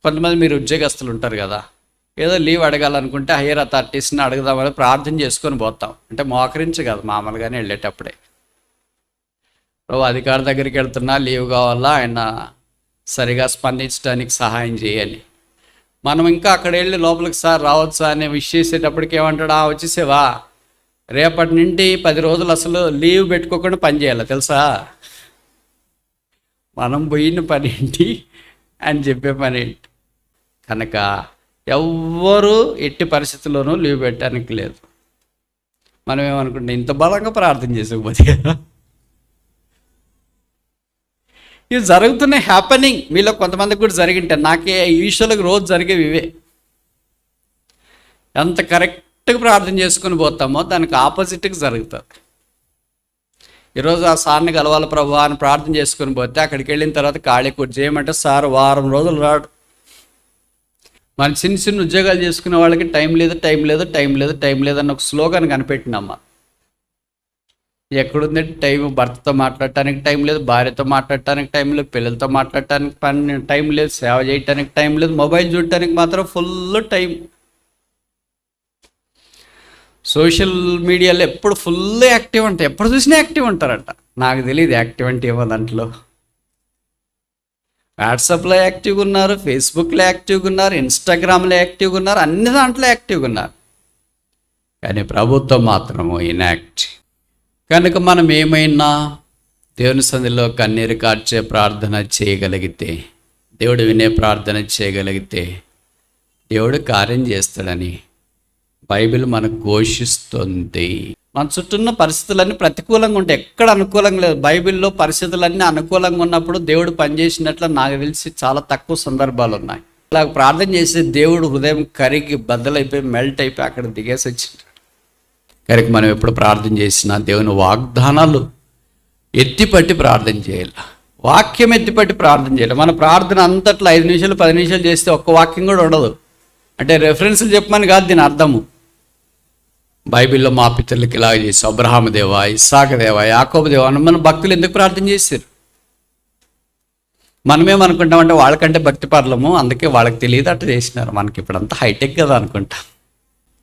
కొంతమంది మీరు ఉద్యోగస్తులు ఉంటారు కదా, ఏదో లీవ్ అడగాలనుకుంటే హైయర్ అథారిటీస్ని అడుగుదామని ప్రార్థన చేసుకొని పోతాం. అంటే మోకరించి కాదు, మామూలుగానే వెళ్ళేటప్పుడే అధికారి దగ్గరికి వెళ్తున్నా లీవ్ కావాలా, ఆయన సరిగా స్పందించడానికి సహాయం చేయాలి. మనం ఇంకా అక్కడ వెళ్ళి లోపలికి సార్ రావచ్చా అని విష్ చేసేటప్పటికి ఏమంటాడు, వచ్చేసేవా, రేపటి నుండి 10 రోజులు అసలు లీవ్ పెట్టుకోకుండా పని చేయాలి తెలుసా. మనం పోయిన పని ఏంటి అని చెప్పే పని ఏంటి. కనుక ఎవ్వరూ ఎట్టి పరిస్థితుల్లోనూ లీవ్ పెట్టడానికి లేదు. మనం ఏమనుకుంటాం, ఇంత బలంగా ప్రార్థన చేసేకపోతే ఇవి జరుగుతున్నాయి, హ్యాపెనింగ్. మీలో కొంతమందికి కూడా జరిగింటాయి. నాకే యూజువల్గా రోజు జరిగేవి ఇవే. ఎంత కరెక్ట్గా ప్రార్థన చేసుకుని పోతామో దానికి ఆపోజిట్గా జరుగుతుంది. ఈరోజు ఆ సార్ని కలవాలి ప్రభు అని ప్రార్థన చేసుకుని పోతే అక్కడికి వెళ్ళిన తర్వాత ఖాళీ కూర్చు చేయమంటే సార్ వారం రోజులు రాడు. మన చిన్న చిన్న ఉద్యోగాలు చేసుకునే వాళ్ళకి టైం లేదు టైం లేదు టైం లేదు టైం లేదు అని ఒక స్లోగన్ కనిపెట్టినమ్మా. ఎక్కడుందంటే టైం, భర్తతో మాట్లాడటానికి టైం లేదు, భార్యతో మాట్లాడటానికి టైం లేదు, పిల్లలతో మాట్లాడటానికి టైం లేదు, సేవ చేయటానికి టైం లేదు, మొబైల్ చూడటానికి మాత్రం ఫుల్ టైం. సోషల్ మీడియాలో ఎప్పుడు ఫుల్ యాక్టివ్ ఉంటాయి, ఎప్పుడు చూసినా యాక్టివ్ ఉంటారంట. నాకు తెలియదు యాక్టివ్ అంటే ఏమో. దాంట్లో వాట్సాప్లో యాక్టివ్గా ఉన్నారు, ఫేస్బుక్లో యాక్టివ్గా ఉన్నారు, ఇన్స్టాగ్రామ్లో యాక్టివ్గా ఉన్నారు, అన్ని దాంట్లో యాక్టివ్గా ఉన్నారు. కానీ ప్రభుత్వం మాత్రము ఇన్యాక్టివ్. కనుక మనం ఏమైనా దేవుని సన్నిధిలో కన్నీరు కార్చే ప్రార్థన చేయగలిగితే, దేవుడు వినే ప్రార్థన చేయగలిగితే దేవుడు కార్యం చేస్తాడని బైబిల్ మనకు ఘోషిస్తుంది. మన చుట్టూ ఉన్న పరిస్థితులన్నీ ప్రతికూలంగా ఉంటాయి, ఎక్కడ అనుకూలంగా లేదు. బైబిల్లో పరిస్థితులన్నీ అనుకూలంగా ఉన్నప్పుడు దేవుడు పనిచేసినట్లు నాకు తెలిసి చాలా తక్కువ సందర్భాలు ఉన్నాయి. ఇలా ప్రార్థన చేసి దేవుడు హృదయం కరిగి బద్దలైపోయి మెల్ట్ అయిపోయి అక్కడ దిగేసి వచ్చింది. కనుక మనం ఎప్పుడు ప్రార్థన చేసినా దేవుని వాగ్దానాలు ఎత్తిపట్టి ప్రార్థన చేయాలి, వాక్యం ఎత్తిపట్టి ప్రార్థన చేయాలి. మన ప్రార్థన అంతట్లో 5 నిమిషాలు 10 నిమిషాలు చేస్తే ఒక్క వాక్యం కూడా ఉండదు. అంటే రెఫరెన్స్లు చెప్పమని కాదు దీని అర్థము. బైబిల్లో మా పితరులకి ఇలాగ చేసి అబ్రహాము దేవా, ఇస్సాకు దేవా, యాకోబు దేవా అని మన భక్తులు ఎందుకు ప్రార్థన చేశారు? మనమేమనుకుంటామంటే వాళ్ళకంటే భక్తి పర్లము, అందుకే వాళ్ళకి తెలియదు అట్లా చేసినారు. మనకి ఇప్పుడంతా హైటెక్ కదా అనుకుంటాం.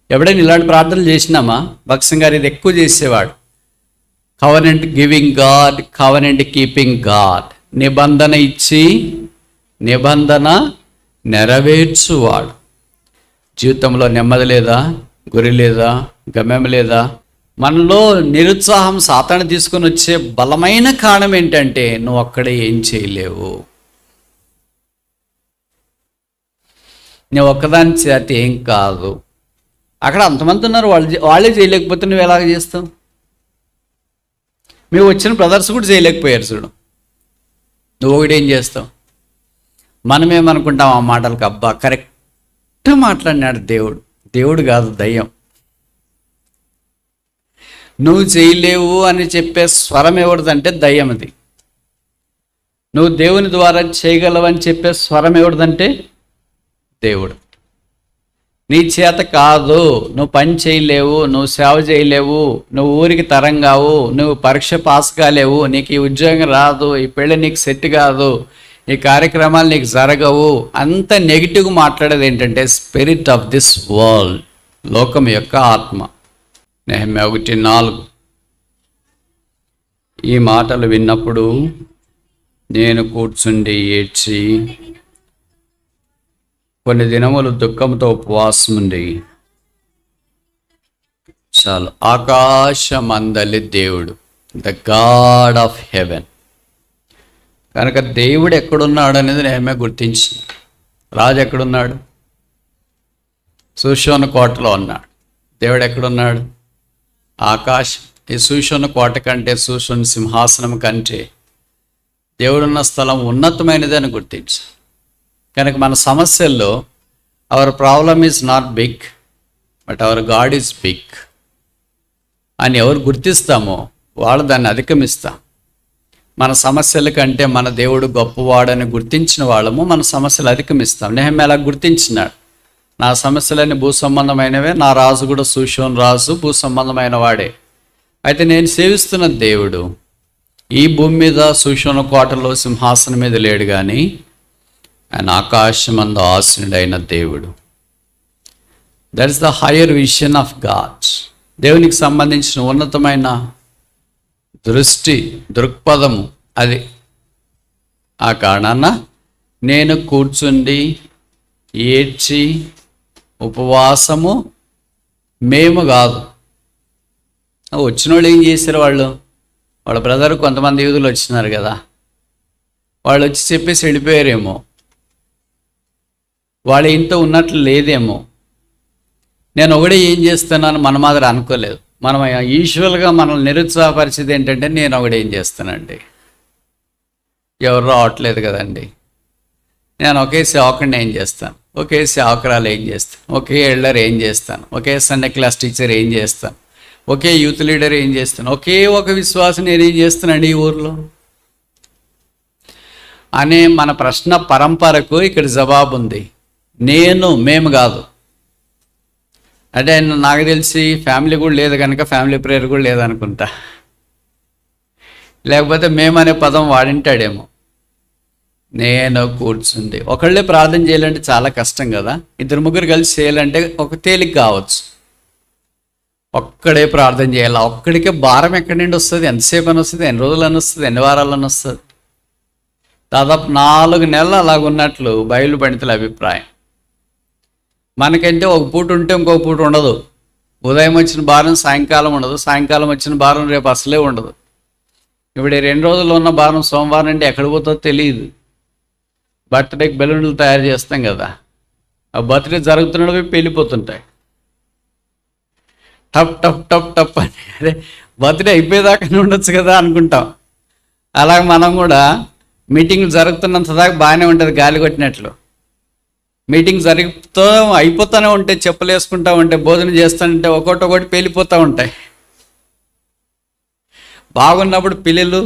ఎప్పుడైనా ఇలాంటి ప్రార్థనలు చేసినామా? భక్సింగ్ గారు ఇది ఎక్కువ చేసేవాడు. Covenant giving God, covenant keeping God. నిబంధన ఇచ్చి నిబంధన నెరవేర్చువాడు. జీవితంలో నెమ్మది లేదా, గురి లేదా, గమ్యం లేదా? మనలో నిరుత్సాహం సాతాను తీసుకొని వచ్చే బలమైన కారణం ఏంటంటే నువ్వు అక్కడే ఏం చేయలేవు, నువ్వు ఒక్కదాని చేత ఏం కాదు. అక్కడ అంతమంది ఉన్నారు, వాళ్ళే చేయలేకపోతే నువ్వు ఎలాగ చేస్తావు? మేము వచ్చిన బ్రదర్స్ కూడా చేయలేకపోయారు చూడు, నువ్వు ఒకటేం చేస్తావు? మనమేమనుకుంటాం ఆ మాటలకు, అబ్బా కరెక్ట్ మాట్లాడినాడు దేవుడు. దేవుడు కాదు, దయ్యం. నువ్వు చేయలేవు అని చెప్పే స్వరం ఎవరిదంటే దయ్యమది. నువ్వు దేవుని ద్వారా చేయగలవని చెప్పే స్వరం ఎవరిదంటే దేవుడు. నీ చేత కాదు, నువ్వు పని చేయలేవు, నువ్వు సేవ చేయలేవు, నువ్వు ఊరికి తరం కావు, నువ్వు పరీక్ష పాస్ కాలేవు, నీకు ఈ ఉద్యోగం రాదు, ఈ పెళ్ళి నీకు సెట్ కాదు, ఈ కార్యక్రమాలు నీకు జరగవు, అంత నెగిటివ్గా మాట్లాడేది ఏంటంటే స్పిరిట్ ఆఫ్ దిస్ వరల్డ్, లోకం యొక్క ఆత్మ. నెహెమ్యా 1:4. ఈ మాటలు విన్నప్పుడు నేను కూర్చుండి ఏడ్చి కొన్ని దినములు దుఃఖంతో ఉపవాసం ఉండి, చాలు ఆకాశమందలి దేవుడు, ద గాడ్ ఆఫ్ హెవెన్. కనుక దేవుడు ఎక్కడున్నాడు అనేది నేమే గుర్తించింది. రాజు ఎక్కడున్నాడు? సూషోన కోటలో ఉన్నాడు. దేవుడు ఎక్కడున్నాడు? ఆకాశం. ఈ సూషోన కోట కంటే, సూషోన సింహాసనం కంటే దేవుడున్న స్థలం ఉన్నతమైనది అని గుర్తించు. కనుక మన సమస్యల్లో our problem is not big but our God is big అని ఎవరు గుర్తిస్తామో వాళ్ళు దాన్ని అధిగమిస్తాం. మన సమస్యల కంటే మన దేవుడు గొప్పవాడని గుర్తించిన వాళ్ళము మన సమస్యలు అధిగమిస్తాం. నెహెమ్యా అలా గుర్తించినాడు. నా సమస్యలన్నీ భూ సంబంధమైనవే, నా రాజు కూడా సూషోన్ రాజు భూ సంబంధమైన వాడే. అయితే నేను సేవిస్తున్న దేవుడు ఈ భూమి మీద సూషోన కోటలో సింహాసనం మీద లేడు, కానీ ఆయన ఆకాశమందు ఆసీనుడైన దేవుడు. That is the higher vision of God. దేవునికి సంబంధించిన ఉన్నతమైన దృక్పథము అది. ఆ కారణాన నేను కూర్చుండి ఏడ్చి ఉపవాసము మేము కాదు. వచ్చిన వాళ్ళు ఏం చేశారు? వాళ్ళ బ్రదర్ కొంతమంది యూదులు వచ్చినారు కదా, వాళ్ళు వచ్చి చెప్పేసి వెళ్ళిపోయారేమో, వాళ్ళు ఇంత ఉన్నట్లు లేదేమో. నేను ఒకడే ఏం చేస్తున్నాను మన మాదిరి అనుకోలేదు. మనం యూజువల్గా మనల్ని నిరుత్సాహపరిచేది ఏంటంటే నేను ఒకడే ఏం చేస్తానండి, ఎవరు రావట్లేదు కదండి, నేను ఒకే సేవకుడిని ఏం చేస్తాను, ఒకే సేవకురాలు ఏం చేస్తాను, ఒకే ఎల్డర్ ఏం చేస్తాను, ఒకే సండే క్లాస్ టీచర్ ఏం చేస్తాను, ఒకే యూత్ లీడర్ ఏం చేస్తాను, ఒకే ఒక విశ్వాసం నేను ఏం చేస్తున్నాను ఈ ఊర్లో అనే మన ప్రశ్న పరంపరకు ఇక్కడ జవాబు ఉంది. మేము కాదు. అంటే నాకు తెలిసి ఫ్యామిలీ కూడా లేదు కనుక ఫ్యామిలీ ప్రేయర్ కూడా లేదనుకుంటా, లేకపోతే మేము అనే పదం వాడింటాడేమో. నేను కూర్చుంది. ఒకళ్ళే ప్రార్థన చేయాలంటే చాలా కష్టం కదా, ఇద్దరు ముగ్గురు కలిసి చేయాలంటే ఒక తేలిక కావచ్చు. ఒక్కడే ప్రార్థన చేయాలి. ఒక్కడికే భారం ఎక్కడి నుండి వస్తుంది? ఎంతసేపు అని వస్తుంది? ఎన్ని రోజులని వస్తుంది? ఎన్ని వారాలని వస్తుంది? దాదాపు 4 నెలలు అలాగున్నట్లు బైబిల్ పండితుల అభిప్రాయం. మనకంటే ఒక పూట ఉంటే ఇంకొక పూట ఉండదు. ఉదయం వచ్చిన భారం సాయంకాలం ఉండదు, సాయంకాలం వచ్చిన భారం రేపు అసలే ఉండదు. ఇప్పుడు 2 రోజుల్లో ఉన్న భారం సోమవారం అంటే ఎక్కడ పోతుందో తెలియదు. బర్త్డేకి బెలూన్లు తయారు చేస్తాం కదా, ఆ బర్త్డే జరుగుతున్నవి వెళ్ళిపోతుంటాయి. టప్ టప్ టప్ టప్ అని. అరే బర్త్డే అయిపోయేదాకా ఉండొచ్చు కదా అనుకుంటాం. అలాగే మనం కూడా మీటింగ్లు జరుగుతున్నంత దాకా బాగానే ఉంటుంది, గాలి కొట్టినట్లు. మీటింగ్ అయిపోతూనే ఉంటాయి, చెప్పులు వేసుకుంటూ ఉంటాయి, భోజనం చేస్తుంటే ఒకటి పేలిపోతూ ఉంటాయి. బాగున్నప్పుడు పిల్లలు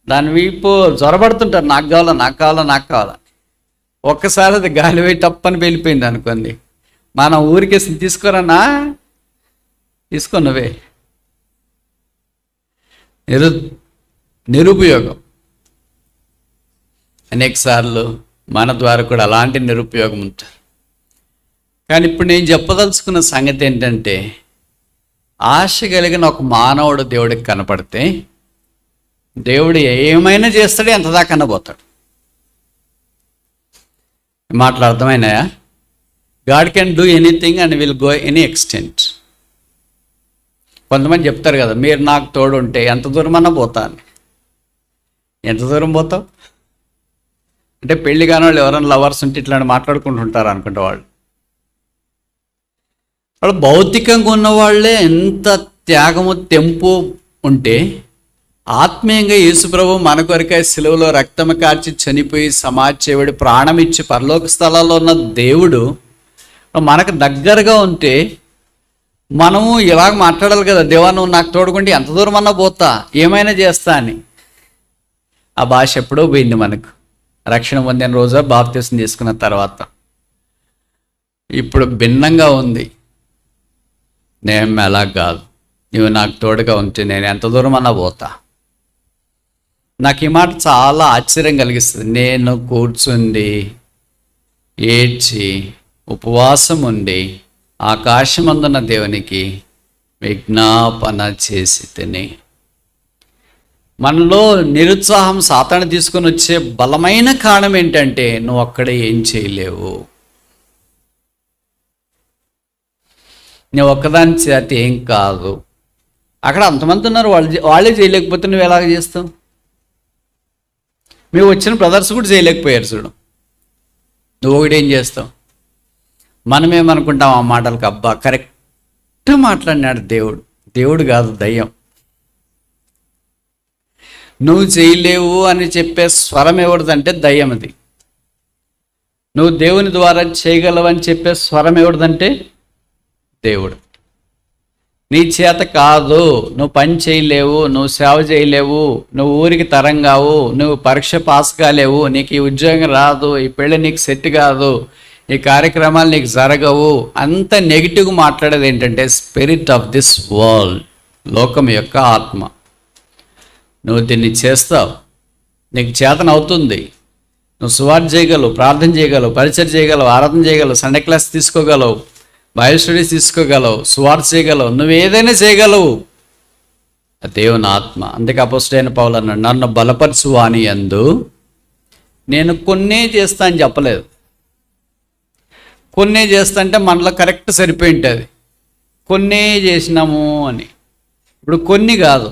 దాని వీపు జ్వరపడుతుంటారు, నాకు కావాలా. ఒక్కసారి అది గాలి వేయి తప్పని వెళ్ళిపోయింది అనుకోండి, మనం ఊరికేసి తీసుకోరన్నా, తీసుకున్నవే. నిరుపయోగం. అనేకసార్లు మన ద్వారా కూడా అలాంటి నిరుపయోగం ఉంటుంది. కానీ ఇప్పుడు నేను చెప్పదలుచుకున్న సంగతి ఏంటంటే, ఆశ కలిగిన ఒక మానవుడు దేవుడికి కనపడితే దేవుడు ఏమైనా చేస్తాడు, ఎంత దాకా కనబోతాడు. మాటలు అర్థమైనాయా? God can do anything and will go any extent. కొంతమంది చెప్తారు కదా, మీరు నాకు తోడు ఉంటే ఎంత దూరం అన్నా పోతా అని. ఎంత దూరం పోతావు అంటే, పెళ్లి కాని వాళ్ళు ఎవరైనా లవర్స్ ఉంటే ఇట్లాంటి మాట్లాడుకుంటుంటారు అనుకుంటే వాళ్ళు భౌతికంగా ఉన్నవాళ్లే ఎంత త్యాగము తెంపు ఉంటే, ఆత్మీయంగా యేసుప్రభు మన కొరకై సిలువలో రక్తము కార్చి చనిపోయి సమాజేవుడి ప్రాణం ఇచ్చి పరలోక స్థలాల్లో ఉన్న దేవుడు మనకు దగ్గరగా ఉంటే మనము ఇలాగ మాట్లాడాలి కదా, దేవా నువ్వు నాకు తోడుకుంటే ఎంత దూరం అన్నా పోతా, ఏమైనా చేస్తా అని. ఆ భాష ఎప్పుడో పోయింది మనకు. రక్షణ పొందిన రోజు బాప్తిసం తీసుకున్న తర్వాత ఇప్పుడు భిన్నంగా ఉంది. నేను అలా కాదు, నువ్వు నాకు తోడుగా ఉంటే నేను ఎంత దూరం అన్నా పోతా. నాకు ఈ మాట చాలా ఆశ్చర్యం కలిగిస్తుంది. నేను కూర్చుండి ఏడ్చి ఉపవాసం ఉండి ఆకాశమందున్న దేవునికి విజ్ఞాపన చేసి తిని. మనలో నిరుత్సాహం సాతాను తీసుకొని వచ్చే బలమైన కారణం ఏంటంటే, నువ్వు అక్కడ ఏం చేయలేవు, నువ్వు ఒక్కదాని చేత ఏం కాదు. అక్కడ అంతమంది ఉన్నారు, వాళ్ళే చేయలేకపోతే నువ్వు ఎలాగ చేస్తావు? మేము వచ్చిన బ్రదర్స్ కూడా చేయలేకపోయారు చూడు, నువ్వు ఒకటేం చేస్తావు? మనమేమనుకుంటాం ఆ మాటలకు, అబ్బా కరెక్ట్ మాట్లాడినాడు దేవుడు కాదు దయ్యం. నువ్వు చేయలేవు అని చెప్పే స్వరం ఎవరిదంటే దయ్యమది. నువ్వు దేవుని ద్వారా చేయగలవని చెప్పే స్వరం ఎవరిదంటే దేవుడు. నీ చేత కాదు, నువ్వు పని చేయలేవు, నువ్వు సేవ చేయలేవు, నువ్వు ఊరికి తరం కావు, నువ్వు పరీక్ష పాస్ కాలేవు, నీకు ఈ ఉద్యోగం రాదు, ఈ పెళ్ళి నీకు సెట్ కాదు, ఈ కార్యక్రమాలు నీకు జరగవు, అంత నెగిటివ్గా మాట్లాడేది ఏంటంటే స్పిరిట్ ఆఫ్ దిస్ వరల్డ్, లోకం యొక్క ఆత్మ. నువ్వు దీన్ని చేస్తావు, నీకు చేతనవుతుంది, నువ్వు సువార్త చేయగలవు, ప్రార్థన చేయగలవు, పరిచయం చేయగలవు, ఆరాధన చేయగలవు, సండే క్లాస్ తీసుకోగలవు, బైబిల్ స్టడీస్ తీసుకోగలవు, సువార్త చేయగలవు, నువ్వు ఏదైనా చేయగలవు. దేవుని ఆత్మ. అందుకే అపోస్తలుడైన పౌలు అన్నాడు, నన్ను బలపరచు వాని యందు నేను కొన్నే చేస్తా అని చెప్పలేదు. కొన్నే చేస్తా అంటే మనలో కరెక్ట్ సరిపోయి ఉంటుంది, కొన్నే చేసినాము అని. ఇప్పుడు కొన్ని కాదు,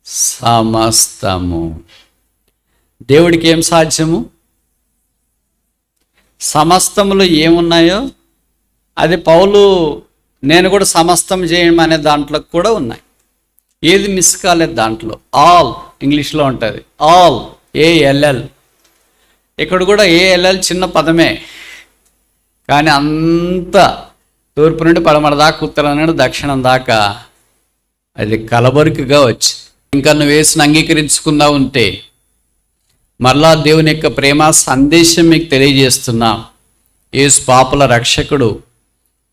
సమస్తము. దేవుడికి ఏం సాధ్యము? సమస్తములో ఏమున్నాయో అది పౌలు నేను కూడా సమస్తం చేయడం అనే దాంట్లో కూడా ఉన్నాయి. ఏది మిస్ కాలేదు దాంట్లో. ఆల్ ఇంగ్లీష్లో ఉంటుంది, ఆల్, ALL. ఇక్కడ కూడా ALL చిన్న పదమే, కానీ అంత తూర్పు నుండి పడమర దాకా, ఉత్తరం నుండి దక్షిణం దాకా అది కలబొరికగా వచ్చి ఇంకా నువ్వు వేసిన అంగీకరించుకుందా ఉంటే మరలా దేవుని యొక్క ప్రేమ సందేశం మీకు తెలియజేస్తున్నా. యేసు పాపుల రక్షకుడు,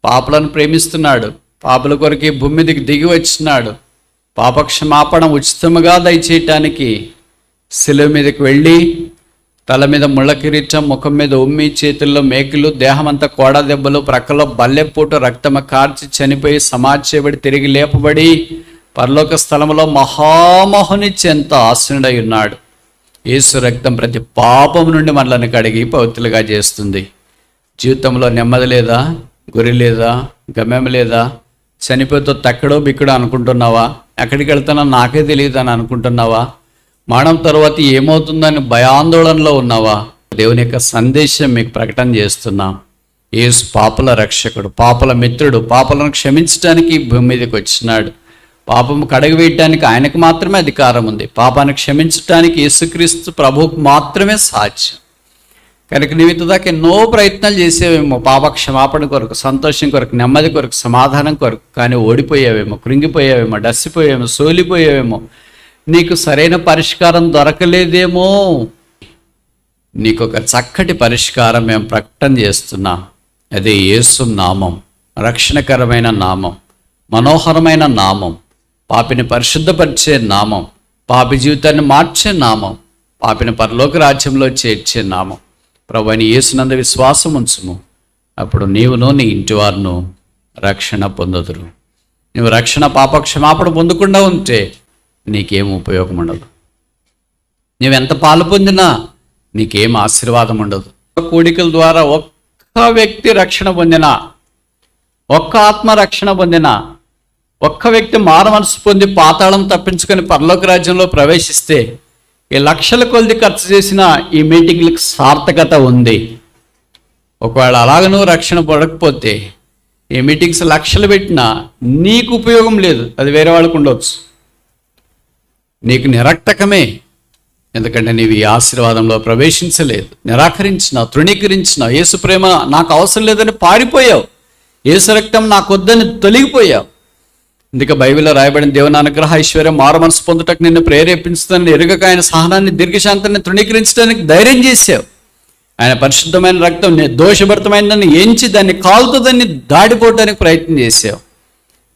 పాపులను ప్రేమిస్తున్నాడు, పాపుల కొరకు భూమి మీదకి దిగి వచ్చినాడు, పాపక్షమాపణ ఉచితముగా దయచేయటానికి శిలువ మీదకి వెళ్ళి తల మీద ముళ్ళ కిరీటం, ముఖం మీద ఉమ్మి, చేతుల్లో మేకులు, దేహమంతా కోడ దెబ్బలు, ప్రక్కలో బల్లెపూట రక్తము కార్చి చనిపోయి సమాధి చేయబడి తిరిగి లేపబడి పరలోక స్థలంలో మహామహుని చెంత ఆసనుడై ఉన్నాడు. యేసు రక్తం ప్రతి పాపం నుండి మనల్ని కడిగి పవిత్రులుగా చేస్తుంది. జీవితంలో నెమ్మది లేదా, గురి లేదా, గమ్యం లేదా, చనిపోతే తక్కడో బిక్కడో అనుకుంటున్నావా? ఎక్కడికి వెళ్తానో నాకే తెలియదు అని అనుకుంటున్నావా? మరణం తర్వాత ఏమవుతుందని భయాందోళనలో ఉన్నావా? దేవుని యొక్క సందేశం మీకు ప్రకటన చేస్తున్నాం. యేసు పాపుల రక్షకుడు, పాపుల మిత్రుడు, పాపులను క్షమించడానికి భూమి మీదకి వచ్చినాడు. పాపము కడగవేయటానికి ఆయనకు మాత్రమే అధికారం ఉంది. పాపాన్ని క్షమించడానికి యేసుక్రీస్తు ప్రభువుకు మాత్రమే సాధ్యం. కనుక నీవు దాకా ఎన్నో ప్రయత్నాలు చేసేవేమో పాప క్షమాపణ కొరకు, సంతోషం కొరకు, నెమ్మది కొరకు, సమాధానం కొరకు, కానీ ఓడిపోయావేమో, కృంగిపోయావేమో, డస్సిపోయావేమో, సోలిపోయావేమో, నీకు సరైన పరిష్కారం దొరకలేదేమో. నీకు ఒక చక్కటి పరిష్కారం మేము ప్రకటన చేస్తున్నాం. అదే యేసు నామం, రక్షణకరమైన నామం, మనోహరమైన నామం, పాపిని పరిశుద్ధపరిచే నామం, పాపి జీవితాన్ని మార్చే నామం, పాపిని పరలోక రాజ్యంలో చేర్చే నామం. ప్రభువైన యేసునందు విశ్వాసం ఉంచుము, అప్పుడు నీవును నీ ఇంటి వారును రక్షణ పొందుదురు. నువ్వు రక్షణ పాప క్షమాపణ పొందకుండా ఉంటే నీకేం ఉపయోగం ఉండదు. నువ్వెంత పాలు పొందినా నీకేం ఆశీర్వాదం ఉండదు. కూడికల ద్వారా ఒక్క వ్యక్తి రక్షణ పొందినా, ఒక్క ఆత్మ రక్షణ పొందినా, ఒక్క వ్యక్తి మారు మనసు పొంది పాతాళం తప్పించుకొని పరలోక రాజ్యంలో ప్రవేశిస్తే ఈ లక్షల కొలది ఖర్చు చేసిన ఈ మీటింగ్లకు సార్థకత ఉంది. ఒకవేళ అలాగ నువ్వు రక్షణ పడకపోతే ఈ మీటింగ్స్ లక్షలు పెట్టినా నీకు ఉపయోగం లేదు, అది వేరే వాళ్ళకు ఉండవచ్చు. నీకు నిరర్థకమే. ఎందుకంటే నీవు ఈ ఆశీర్వాదంలో ప్రవేశించలేదు, నిరాకరించినావు, తృణీకరించినావు. యేసు ప్రేమ నాకు అవసరం లేదని పారిపోయావు, యేసు రక్తం నాకు వద్దని తొలగిపోయావు. అందుకే బైబిల్లో రాయబడిన దేవుని అనుగ్రహ ఐశ్వర్యం మారు మనసు పొందుటకు నిన్ను ప్రేరేపించుతానని ఎరుగక ఆయన సహనాన్ని, దీర్ఘశాంతాన్ని తృణీకరించడానికి ధైర్యం చేశావు. ఆయన పరిశుద్ధమైన రక్తం దోషభరితమైనదాన్ని ఎంచి దాన్ని కాలుతుందని దాడిపోవటానికి ప్రయత్నం చేసావు.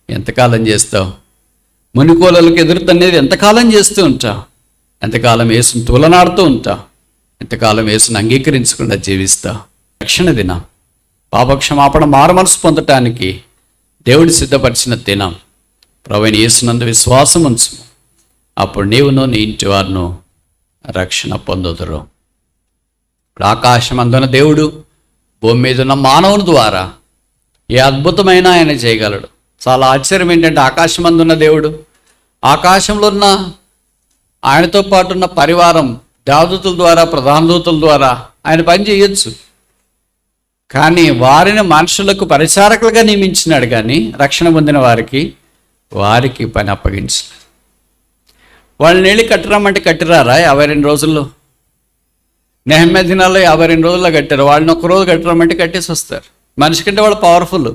ఎంతకాలం చేస్తావు? మునికోలలకు ఎదురుతనేది ఎంతకాలం చేస్తూ ఉంటావు? ఎంతకాలం యేసును తూలనాడుతూ ఉంటావు? ఎంతకాలం యేసును అంగీకరించకుండా జీవిస్తావు? రక్షణ దినం, పాపక్షమాపణ మారు మనసు పొందటానికి దేవుడు సిద్ధపరిచిన దినం. ప్రభువైన యేసునందు విశ్వాసం ఉంచు, అప్పుడు నీవును నీ ఇంటి వారును రక్షణ పొందుదురు. ఇప్పుడు ఆకాశం అందున దేవుడు భూమి మీద ఉన్న మానవుని ద్వారా ఏ అద్భుతమైన ఆయన చేయగలడు. చాలా ఆశ్చర్యం ఏంటంటే ఆకాశం అందున్న దేవుడు, ఆకాశంలో ఉన్న ఆయనతో పాటు ఉన్న పరివారం దేవదూతల ద్వారా, ప్రధాన దూతల ద్వారా ఆయన పని చేయొచ్చు. కానీ వారిని మనుషులకు పరిచారకులుగా నియమించినాడు, కానీ రక్షణ పొందిన వారికి పని అప్పగించలేదు. వాళ్ళని వెళ్ళి కట్టిరామంటే కట్టిరారా 52 రోజుల్లో? నెహెమ్యా దినాల్లో 52 రోజుల్లో కట్టారు. వాళ్ళని ఒక్కరోజు కట్టిరామంటే కట్టేసి వస్తారు. మనిషి కంటే వాళ్ళు పవర్ఫుల్.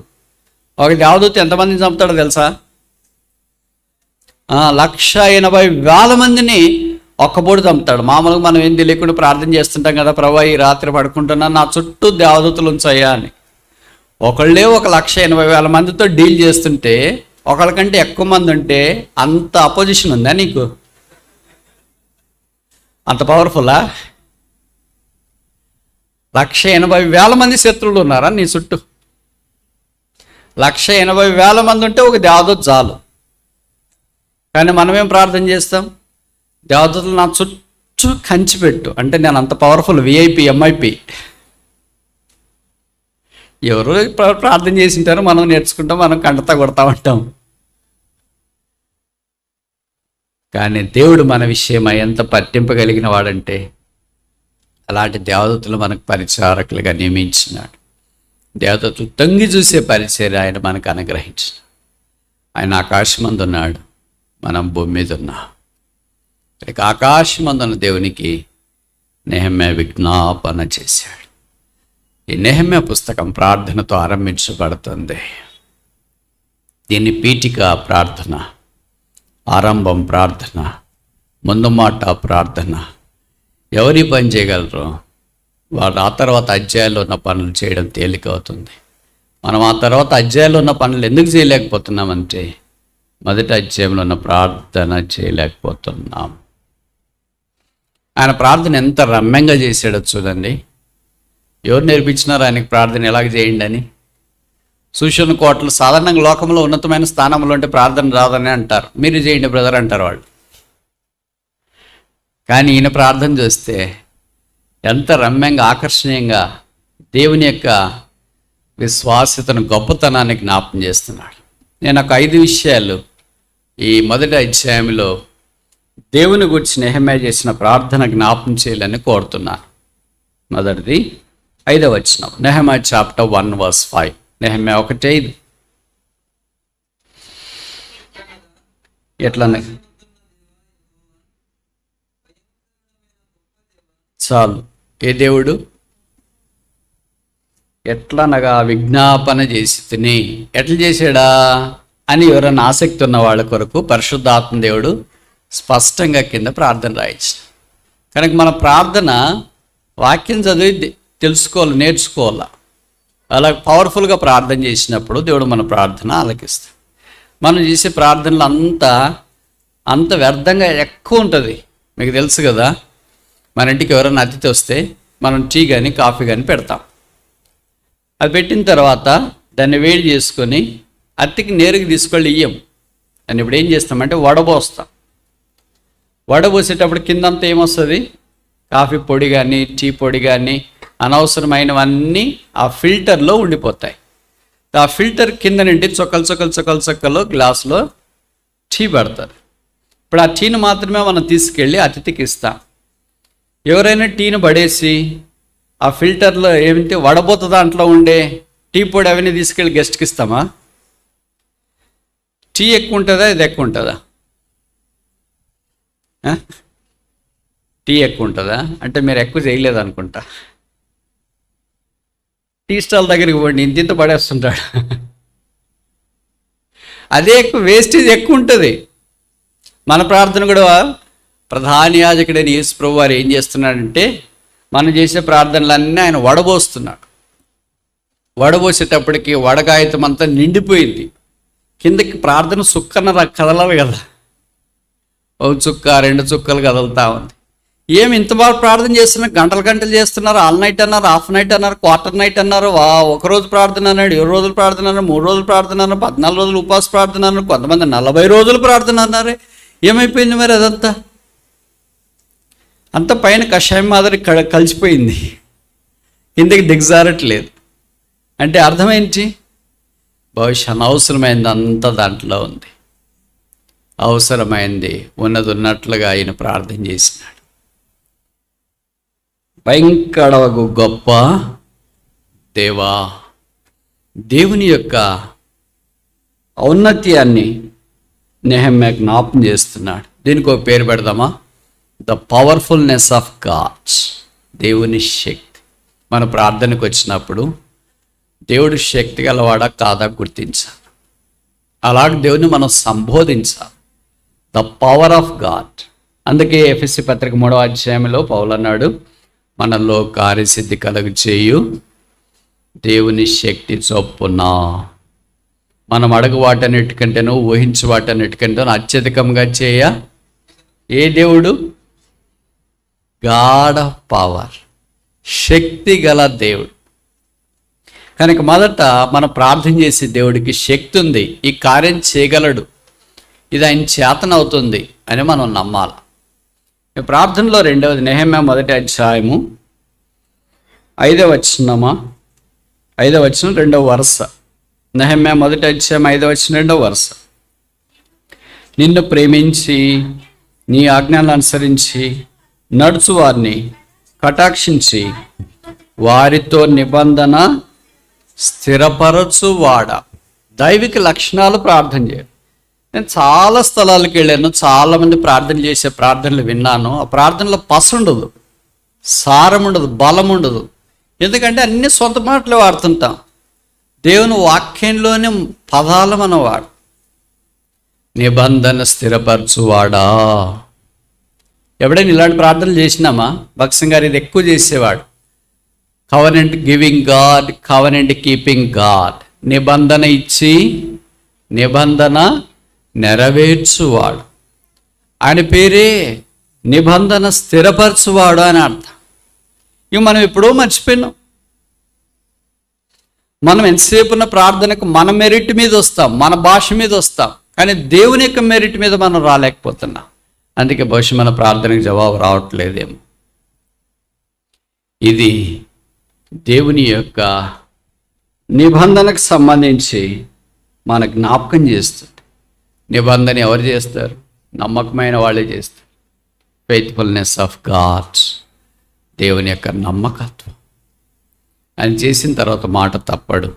ఒక దేవదూత ఎంతమందిని చంపుతాడో తెలుసా? 1,80,000 మందిని ఒక్కపూట చంపుతాడు. మామూలుగా మనం ఏం తెలియకుండా ప్రార్థన చేస్తుంటాం కదా, ప్రభువా ఈ రాత్రి పడుకుంటున్నా, నా చుట్టూ దేవదూతలు ఉంచాయా అని. ఒకళ్ళే 1,80,000 మందితో డీల్ చేస్తుంటే ఒకళ్ళకంటే ఎక్కువ మంది ఉంటే అంత అపోజిషన్ ఉందా నీకు? అంత పవర్ఫుల్లా? 180,000 మంది శత్రువులు ఉన్నారా నీ చుట్టూ? 180,000 మంది ఉంటే ఒక దేవదూత చాలు. కానీ మనమేం ప్రార్థన చేస్తాం? దేవదూతలు నా చుట్టూ కంచిపెట్టు అంటే నేను అంత పవర్ఫుల్, విఐపి, ఎంఐపి. ఎవరు ప్రార్థన చేసి ఉంటారో మనం నేర్చుకుంటాం, మనం కంటతా కొడతా ఉంటాం. కానీ దేవుడు మన విషయమై ఎంత పట్టింపగలిగిన వాడంటే అలాంటి దేవదూతలు మనకు పరిచారకులుగా నియమించినాడు. దేవదూతలు తొంగి చూసే పరిచర్య ఆయన మనకు అనుగ్రహించిన. ఆయన ఆకాశమందున్నాడు, మనం భూమి మీద ఉన్నాం. ఇక ఆకాశమందున్న దేవునికి నెహెమ్యా విజ్ఞాపన చేశాడు. ఈ నెహెమ్యా పుస్తకం ప్రార్థనతో ఆరంభించబడుతుంది. దీన్ని పీఠిక ప్రార్థన, ఆరంభం ప్రార్థన, ముందు మాట ప్రార్థన. ఎవరి పని చేయగలరు? వాళ్ళు ఆ తర్వాత అధ్యాయాల్లో ఉన్న పనులు చేయడం తేలిక అవుతుంది. మనం ఆ తర్వాత అధ్యాయాల్లో ఉన్న పనులు ఎందుకు చేయలేకపోతున్నామంటే మొదటి అధ్యాయంలో ఉన్న ప్రార్థన చేయలేకపోతున్నాం. ఆయన ప్రార్థన ఎంత రమ్యంగా చేశాడో చూడండి. ఎవరు నేర్పించినారు ఆయనకి ప్రార్థన ఎలాగ చేయండి అని? సూచన కోటలు సాధారణంగా లోకంలో ఉన్నతమైన స్థానంలో ఉంటే ప్రార్థన రాదని అంటారు. మీరు చేయండి బ్రదర్ అంటారు వాళ్ళు. కానీ ఈయన ప్రార్థన చేస్తే ఎంత రమ్యంగా, ఆకర్షణీయంగా దేవుని యొక్క విశ్వాస్యతను, గొప్పతనాన్ని జ్ఞాపం చేస్తున్నాడు. నేను ఒక 5 విషయాలు ఈ మొదటి అధ్యాయంలో దేవుని గురించి నెహెమ్యా చేసిన ప్రార్థన జ్ఞాపం చేయాలని కోరుతున్నాను. మొదటిది 5వ వచనం, నెహెమ్యా చాప్టర్ 1:5. నెహెమ్యా 1:5. ఎట్లా చాలు. ఏ దేవుడు? ఎట్లనగా విజ్ఞాపన చేసి తిని. ఎట్లా చేశాడా అని ఎవరైనా ఆసక్తి ఉన్న వాళ్ళ కొరకు పరిశుద్ధాత్మ దేవుడు స్పష్టంగా కింద ప్రార్థన రాయించాడు. కనుక మన ప్రార్థన వాక్యం చదివి తెలుసుకోవాలి, నేర్చుకోవాలి. అలా పవర్ఫుల్గా ప్రార్థన చేసినప్పుడు దేవుడు మన ప్రార్థన ఆలకిస్తాడు. మనం చేసే ప్రార్థనలు అంత వ్యర్థంగా ఎక్కువ ఉంటుంది. మీకు తెలుసు కదా, మన ఇంటికి ఎవరైనా అతిథి వస్తే మనం టీ కానీ కాఫీ కానీ పెడతాం. అది పెట్టిన తర్వాత దాన్ని వేడి చేసుకొని అతిథికి నేరుగా తీసుకెళ్ళి ఇయ్యం. దాన్ని ఇప్పుడు ఏం చేస్తామంటే వడబోస్తాం. వడబోసేటప్పుడు కిందంతా ఏమొస్తుంది? కాఫీ పొడి కానీ టీ పొడి కానీ అనవసరమైనవన్నీ ఆ ఫిల్టర్లో ఉండిపోతాయి. ఆ ఫిల్టర్ కింద నుండి చొక్కలు గ్లాసులో టీ పెడతారు. ఇప్పుడు ఆ టీని మాత్రమే మనం తీసుకెళ్ళి అతిథికి ఇస్తాం. ఎవరైనా టీని పడేసి ఆ ఫిల్టర్లో ఏమిటి వడబోత దాంట్లో ఉండే టీ పొడి అవన్నీ తీసుకెళ్ళి గెస్ట్కి ఇస్తామా? టీ ఎక్కువ ఉంటుందా, ఇది ఎక్కువ ఉంటుందా? టీ ఎక్కువ ఉంటుందా? అంటే మీరు ఎక్కువ చేయలేదు అనుకుంటా. టీ స్టాల్ దగ్గరికి పోండి, ఇంత పడేస్తుంటాడు. అదే ఎక్కువ, వేస్టేజ్ ఎక్కువ ఉంటుంది. మన ప్రార్థన కూడా ప్రధాన యాజకుడైన యేసు ప్రభువు వారు ఏం చేస్తున్నాడంటే మనం చేసే ప్రార్థనలన్నీ ఆయన వడబోస్తున్నాడు. వడబోసేటప్పటికి వడకాగితం అంతా నిండిపోయింది. కిందకి ప్రార్థన సుక్కన కదలరు కదా, ఒక చుక్క 2 చుక్కలు కదులుతూ ఉంది. ఏమి ఇంత బాగా ప్రార్థన చేస్తున్నారు? గంటలు చేస్తున్నారు. ఆల్ నైట్ అన్నారు, హాఫ్ నైట్ అన్నారు, క్వార్టర్ నైట్ అన్నారు, ఒకరోజు ప్రార్థన అన్నాడు, 7 రోజులు ప్రార్థన అన్నారు, 3 రోజులు ప్రార్థన అన్నారు, 14 రోజులు ఉపవాస ప్రార్థన అన్నారు, కొంతమంది 40 రోజులు ప్రార్థన అన్నారు. ఏమైపోయింది మరి అదంతా? అంత పైన కషాయం మాదిరి కలిసిపోయింది, కిందకి దిగజారట్లేదు. అంటే అర్థమేంటి? బహుశా అనవసరమైంది అంతా దాంట్లో ఉంది. అవసరమైంది ఉన్నది ఉన్నట్లుగా ఆయన ప్రార్థన చేసినాడు. భయంకరగు గొప్ప దేవా, దేవుని యొక్క ఔన్నత్యాన్ని నెహెమ్యా జ్ఞాపం చేస్తున్నాడు. దీనికి ఒక పేరు పెడదామా? The powerfulness of gods. దేవుని శక్తి. మన ప్రార్థనకు వచ్చినప్పుడు దేవుడు శక్తి గలవాడా కాదా గుర్తించాలి. అలాగే దేవుని మనం సంబోధించాలి. The power of God. అందుకే ఎఫెసీ పత్రిక 3వ అధ్యాయంలో పౌలు అన్నాడు, మనలో కార్యసిద్ధి కలుగు చేయు దేవుని శక్తి చొప్పున. మనం అడుగు వాటన్నిటికంటేనో ఊహించు వాటన్నిటికంటేనో అత్యధికంగా చేయ ఏ దేవుడు? God of power. శక్తి గల దేవుడు. కనుక మొదట మనం ప్రార్థన చేసే దేవుడికి శక్తి ఉంది, ఈ కార్యం చేయగలడు, ఇది ఆయన చేతనవుతుంది అని మనం నమ్మాలి. ఈ ప్రార్థనలో రెండవది నెహెమ్యా 1వ అధ్యాయము 5వ వచనమా 5వ వచనం 2వ వరుస. నెహెమ్యా 1వ అధ్యాయం 5వ వచనం 2వ వరుస. నిన్ను ప్రేమించి నీ ఆజ్ఞలను అనుసరించి నడుచు వారిని కటాక్షించి వారితో నిబంధన స్థిరపరచువాడ. దైవిక లక్షణాలు ప్రార్థన చేయాలి. నేను చాలా స్థలాలకు వెళ్ళాను, చాలామంది ప్రార్థన చేసే ప్రార్థనలు విన్నాను. ఆ ప్రార్థనలో పస ఉండదు, సారం ఉండదు, బలం ఉండదు. ఎందుకంటే అన్ని సొంత మాటలు వాడుతుంటాం. దేవుని వాక్యంలోని పదాలు మనం వాడు. నిబంధన స్థిరపరచువాడా. ఎవడైనా ఇలాంటి ప్రార్థనలు చేసినామా? భక్సింగ్ గారు ఇది ఎక్కువ చేసేవాడు. Covenant giving God, covenant keeping God. నిబంధన ఇచ్చి నిబంధన నెరవేర్చువాడు. ఆయన పేరే నిబంధన స్థిరపరచువాడు అని అర్థం. ఇవి మనం ఎప్పుడో మర్చిపోయినాం. మనం ఎంతసేపు ఉన్న ప్రార్థనకు మన మెరిట్ మీద వస్తాం, మన భాష మీద వస్తాం, కానీ దేవుని యొక్క మెరిట్ మీద మనం రాలేకపోతున్నాం. అందుకే బహుశా మన ప్రార్థనకు జవాబు రావట్లేదేమో. ఇది దేవుని యొక్క నిబంధనకు సంబంధించి మన జ్ఞాపకం చేస్తుంది. నిబంధన ఎవరు చేస్తారు? నమ్మకమైన వాళ్ళే చేస్తారు. ఫెయిత్ఫుల్నెస్ ఆఫ్ గాడ్స్, దేవుని యొక్క నమ్మకత్వం. ఆయన చేసిన తర్వాత మాట తప్పడు,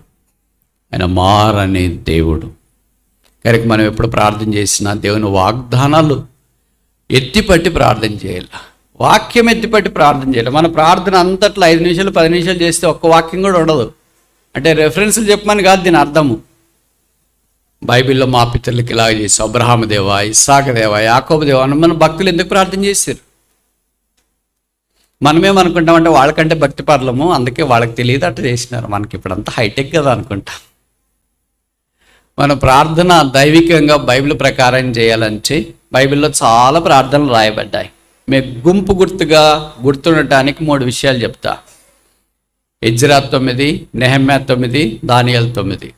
ఆయన మారని దేవుడు. కనుక మనం ఎప్పుడు ప్రార్థన చేసినా దేవుని వాగ్దానాలు ఎత్తిపట్టి ప్రార్థన చేయాలి, వాక్యం ఎత్తిపట్టి ప్రార్థన చేయాలి. మన ప్రార్థన అంతట్లో 5 నిమిషాలు 10 నిమిషాలు చేస్తే ఒక్క వాక్యం కూడా ఉండదు. అంటే రెఫరెన్స్లు చెప్పమని కాదు దీని అర్థము. బైబిల్లో మా పితరులకి ఇలాగ చేసి అబ్రహాము దేవా, ఇస్సాకు దేవా, యాకోబు దేవా అని మన భక్తులు ఎందుకు ప్రార్థన చేశారు? మనమేమనుకుంటామంటే వాళ్ళకంటే భక్తి పర్లము, అందుకే వాళ్ళకి తెలియదు అట్లా చేసినారు. మనకి ఇప్పుడంతా హైటెక్ కదా అనుకుంటాం. మన ప్రార్థన దైవికంగా బైబిల్ ప్రకారం చేయాలంటే బైబిల్లో చాలా ప్రార్థనలు రాయబడ్డాయి. మీకు గుంపు గుర్తుగా గుర్తుండటానికి 3 విషయాలు చెప్తా. ఎజ్రా 9, నెహెమ్యా 9, దానియేలు 9.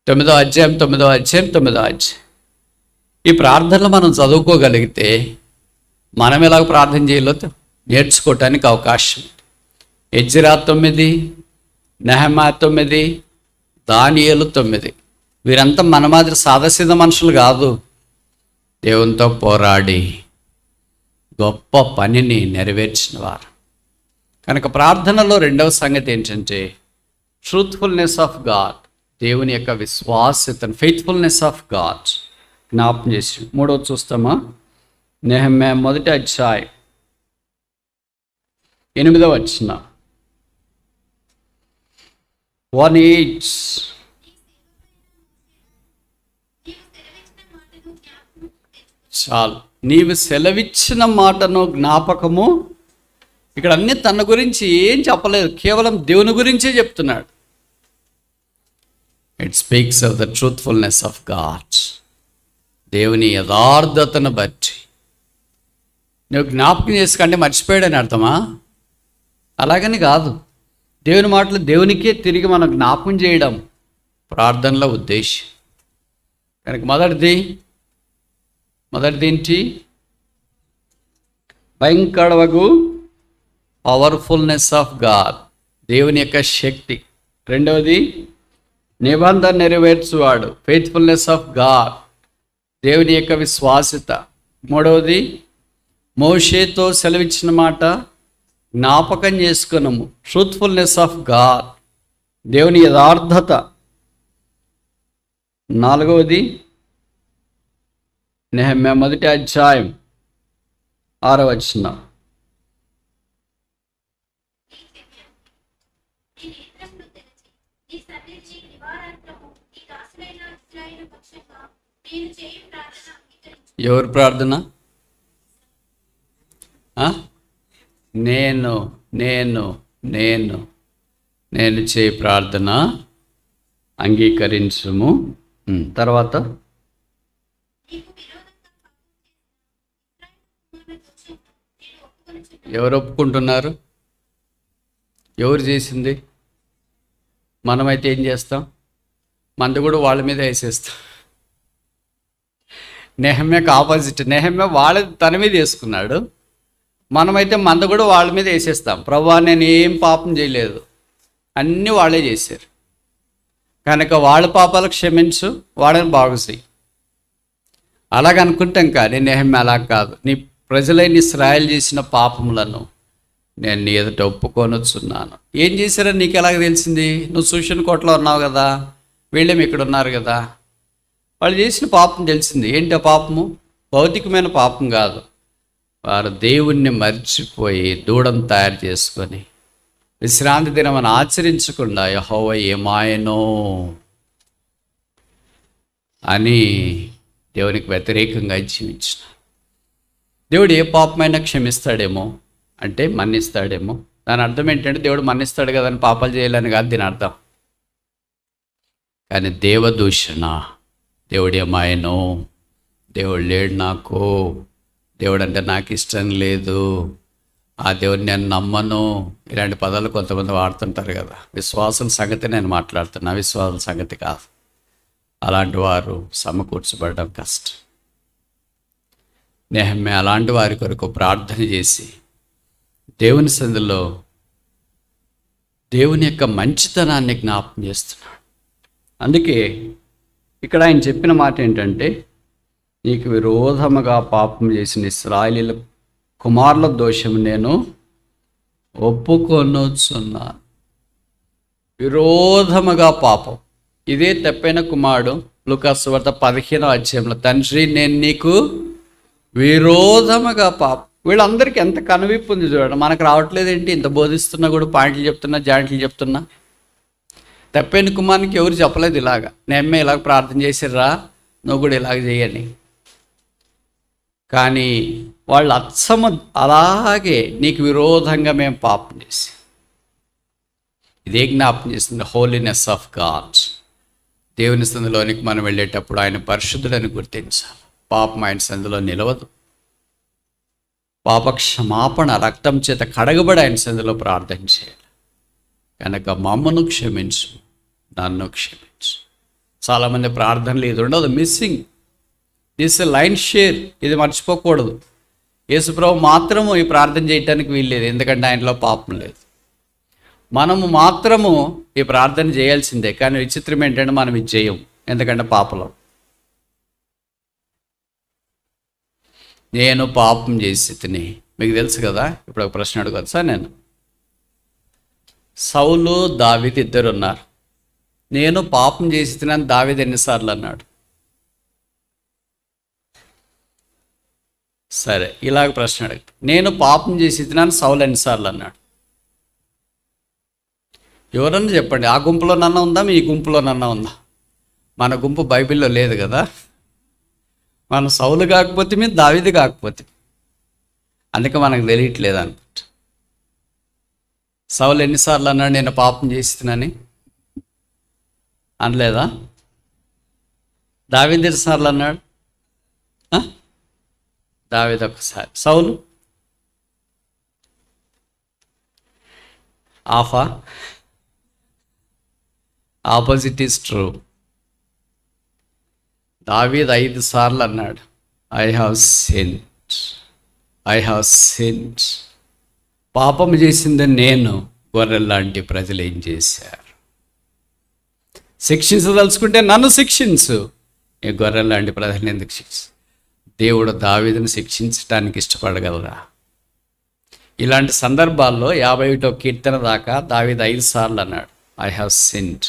9వ అధ్యాయం 9వ అధ్యాయం 9వ అధ్యాయం. ఈ ప్రార్థనలు మనం చదువుకోగలిగితే మనం ఎలాగ ప్రార్థన చేయాలో నేర్చుకోవటానికి అవకాశం. ఎజ్రా 9, నెహెమ్యా 9, దానియేలు 9. వీరంతా మన మాదిరి సాదాసీద మనుషులు కాదు. దేవునితో పోరాడి గొప్ప పనిని నెరవేర్చిన వారు. కనుక ప్రార్థనలో రెండవ సంగతి ఏంటంటే ట్రూత్ఫుల్నెస్ ఆఫ్ గాడ్, దేవుని యొక్క విశ్వాస్యతను, ఫెయిత్ఫుల్నెస్ ఆఫ్ గాడ్ జ్ఞాపకం చేసి. 3వ చూస్తామా? నెహెమ్యా 1వ అధ్యాయం 8వ వచనం. 1:8. చాలు, నీవు సెలవిచ్చిన మాటను జ్ఞాపకము. ఇక్కడ అన్ని తన గురించి ఏం చెప్పలేదు, కేవలం దేవుని గురించే చెప్తున్నాడు. It speaks of the truthfulness of God, దేవుని యథార్థతను బట్టి. నువ్వు జ్ఞాపకం చేసుకుంటే మర్చిపోయాడని అర్థమా? అలాగని కాదు. దేవుని మాటలు దేవునికే తిరిగి మనం జ్ఞాపకం చేయడం ప్రార్థనలో ఉద్దేశం. కనుక మొదటిది ఏంటి? భయంకరవగు పవర్ఫుల్నెస్ ఆఫ్ గాడ్, దేవుని యొక్క శక్తి. రెండవది నిబంధన నెరవేర్చువాడు, ఫెయిత్ఫుల్నెస్ ఆఫ్ గాడ్, దేవుని యొక్క విశ్వాస్యత. మూడవది మోషేతో సెలవిచ్చిన మాట జ్ఞాపకం చేసుకున్నాము, ట్రూత్ఫుల్నెస్ ఆఫ్ గాడ్, దేవుని యథార్థత. నాలుగవది నెహెమ్యా 1వ అధ్యాయం 6వ వచనం. ఎవరు ప్రార్థన? నేను నేను నేను నేను చేయి ప్రార్థన అంగీకరించుము. తర్వాత ఎవరు ఒప్పుకుంటున్నారు? ఎవరు చేసింది? మనమైతే ఏం చేస్తాం? మంది కూడా వాళ్ళ మీద వేసేస్తాం. నెహమ్యాకి ఆపోజిట్. నెహమ్యా తన మీద వేసుకున్నాడు. మనమైతే మంద కూడా వాళ్ళ మీద వేసేస్తాం. ప్రభువా, నేను ఏం పాపం చేయలేదు, అన్నీ వాళ్ళే చేశారు కనుక వాళ్ళ పాపాలకు క్షమించు, వాళ్ళని బాగు చెయ్యి, అలాగనుకుంటాం. కానీ నెహమ్యా అలా కాదు. నీ ప్రజలైన ఇశ్రాయేలు చేసిన పాపములను నేను నీ ఎదుట ఒప్పుకొనొచ్చున్నాను. ఏం చేశారని నీకు ఎలాగ తెలిసింది? నువ్వు సూషన్ కోటలో ఉన్నావు కదా, వీళ్ళేమి ఇక్కడ ఉన్నారు కదా. వాళ్ళు చేసిన పాపం తెలిసింది. ఏంటి ఆ పాపము? భౌతికమైన పాపం కాదు. వారు దేవుణ్ణి మర్చిపోయి దూడను తయారు చేసుకొని విశ్రాంతి దినమని ఆచరించకుండా యెహోవా ఏమాయనో అని దేవునికి వ్యతిరేకంగా జీవించిన. దేవుడు ఏ పాపమైనా క్షమిస్తాడేమో, అంటే మన్నిస్తాడేమో. దాని అర్థం ఏంటంటే దేవుడు మన్నిస్తాడు కదా అని పాపాలు చేయాలని కాదు దీని అర్థం. కానీ దేవదూషణ, దేవుడు ఏమాయనో, దేవుడు లేడు నాకు, దేవుడు అంటే నాకు ఇష్టం లేదు, ఆ దేవుడిని నేను నమ్మను, ఇలాంటి పదాలు కొంతమంది వాడుతుంటారు కదా. విశ్వాసం సంగతి నేను మాట్లాడుతున్నా, విశ్వాసం సంగతి కాదు. అలాంటి వారు సమకూర్చబడడం కష్టం. నెహమ్యా అలాంటి వారి కొరకు ప్రార్థన చేసి దేవుని సన్నిధిలో దేవుని యొక్క మంచితనాన్ని జ్ఞాపకం చేస్తున్నాడు. అందుకే ఇక్కడ ఆయన చెప్పిన మాట ఏంటంటే, నీకు విరోధముగా పాపం చేసిన ఇశ్రాయేలీయుల కుమారుల దోషం నేను ఒప్పుకొనుచున్నాను. విరోధముగా పాపం, ఇదే తప్పైన కుమారుడు లూకాసు సువార్త 15వ అధ్యాయంలో, తండ్రి నేను నీకు విరోధముగా పాపం. వీళ్ళందరికీ ఎంత కనువిప్పు ఉంది చూడండి. మనకు రావట్లేదు ఏంటి? ఇంత బోధిస్తున్నా కూడా పాయింట్లు చెప్తున్నా, జాయింట్లు చెప్తున్నా. తప్పైన కుమారునికి ఎవరు చెప్పలేదు ఇలాగా, నేమ్మే ఇలాగ ప్రార్థన చేసిర్రా, నువ్వు కూడా ఇలాగ చేయని. కానీ వాళ్ళు అచ్చము అలాగే నీకు విరోధంగా మేము పాపం చేసి, ఇదే జ్ఞాపకం చేస్తుంది హోలీనెస్ ఆఫ్ గాడ్. దేవుని సందులోనికి మనం వెళ్ళేటప్పుడు ఆయన పరిశుద్ధుడని గుర్తించాలి. పాపం ఆయన సందులో నిలవదు. పాప క్షమాపణ రక్తం చేత కడగబడి ఆయన సందులో ప్రార్థన చేయాలి. కనుక మమ్మను క్షమించు, నన్ను క్షమించు. చాలామంది ప్రార్థనలు ఇది ఉండదు, మిస్సింగ్. దిస్ లైన్ షేర్, ఇది మర్చిపోకూడదు. యేసుప్రభు మాత్రము ఈ ప్రార్థన చేయటానికి వీల్లేదు, ఎందుకంటే ఆయనలో పాపం లేదు. మనము మాత్రము ఈ ప్రార్థన చేయాల్సిందే. కానీ విచిత్రం ఏంటంటే మనం ఇది చేయం, ఎందుకంటే పాపలం. నేను పాపం చేసి తిని, మీకు తెలుసు కదా. ఇప్పుడు ఒక ప్రశ్న అడగచ్చా నేను? సౌలు దావీదు ఇద్దరు ఉన్నారు. నేను పాపం చేసి తినని దావీదు ఎన్నిసార్లు అన్నాడు? సరే, ఇలాగ ప్రశ్న అడుగుతా, నేను పాపం చేసి తినని సౌలు ఎన్నిసార్లు అన్నాడు? ఎవరన్నా చెప్పండి. ఆ గుంపులోనన్నా ఉందా, మీ గుంపులోనన్నా ఉందా? మన గుంపు బైబిల్లో లేదు కదా. మన సౌలు కాకపోతే మీరు దావీదు కాకపోతే, అందుకే మనకు తెలియట్లేదు అనుకుంటా. సౌలు ఎన్నిసార్లు అన్నాడు నేను పాపం చేస్తున్నానని? అనలేదా? దావీదు ఎన్నిసార్లు అన్నాడు? దావీదు ఒకసారి. సౌలు ఆఫా? Opposite is true. దావీదు 5 సార్లు అన్నాడు, ఐ హ్యావ్ సిన్డ్. పాపం చేసింది నేను, గొర్రెల్లాంటి ప్రజలు ఏం చేశారు? శిక్షించదలుచుకుంటే నన్ను శిక్షించు, ఈ గొర్రెల్లాంటి ప్రజలను ఎందుకు శిక్ష? దేవుడు దావీదును శిక్షించడానికి ఇష్టపడగలరా? ఇలాంటి సందర్భాల్లో 51వ కీర్తన దాకా దావీదు 5 సార్లు అన్నాడు, ఐ హ్యావ్ సిన్డ్.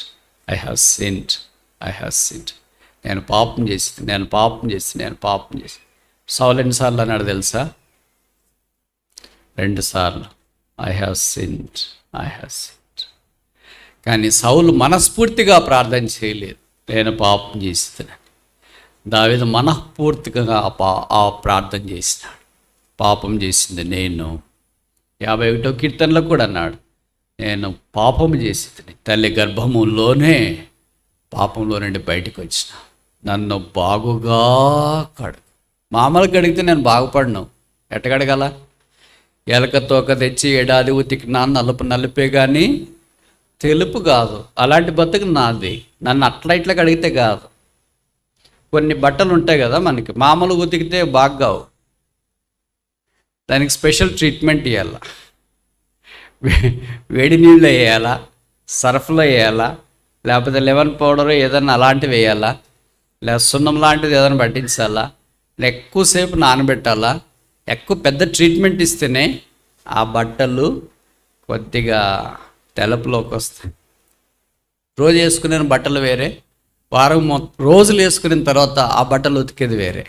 నేను పాపం చేసి. సౌలు ఎన్నిసార్లు అన్నాడు తెలుసా? 2 సార్లు. I have sinned. కానీ సౌలు మనస్ఫూర్తిగా ప్రార్థన చేయలేదు, నేను పాపం చేస్తున్నాను. దావీదు మనఃపూర్తిగా ఆ ప్రార్థన చేసినాడు, పాపం చేసింది నేను. 51వ కీర్తనలో కూడా అన్నాడు, నేను పాపం చేసి తల్లి గర్భములోనే పాపంలో నుండి బయటకు వచ్చిన, నన్ను బాగుగా కడుగు. మామూలుగా కడిగితే నేను బాగుపడను, ఎట్ట కడగల? ఎలక తోక తెచ్చి ఏడాది ఉతికినా నలుపు నలుపే కానీ తెలుపు కాదు. అలాంటి బతుకు నాది. నన్ను అట్లా ఇట్లా కడిగితే కాదు. కొన్ని బట్టలు ఉంటాయి కదా మనకి, మామూలుగా ఉతికితే బాగావు, దానికి స్పెషల్ ట్రీట్మెంట్ ఇవ్వాలా. వేడి నీళ్ళు వేయాలా, సర్ఫ్లో వేయాలా, లేకపోతే లెమన్ పౌడర్ ఏదన్నా అలాంటివి వేయాలా, లేదా సున్నం లాంటిది ఏదైనా పట్టించాలా, ఎక్కువసేపు నానబెట్టాలా. ఎక్కువ పెద్ద ట్రీట్మెంట్ ఇస్తేనే ఆ బట్టలు కొద్దిగా తెలపులోకి వస్తాయి. రోజు వేసుకునే బట్టలు వేరే, వారం రోజులు వేసుకున్న తర్వాత ఆ బట్టలు ఉతికేది వేరే.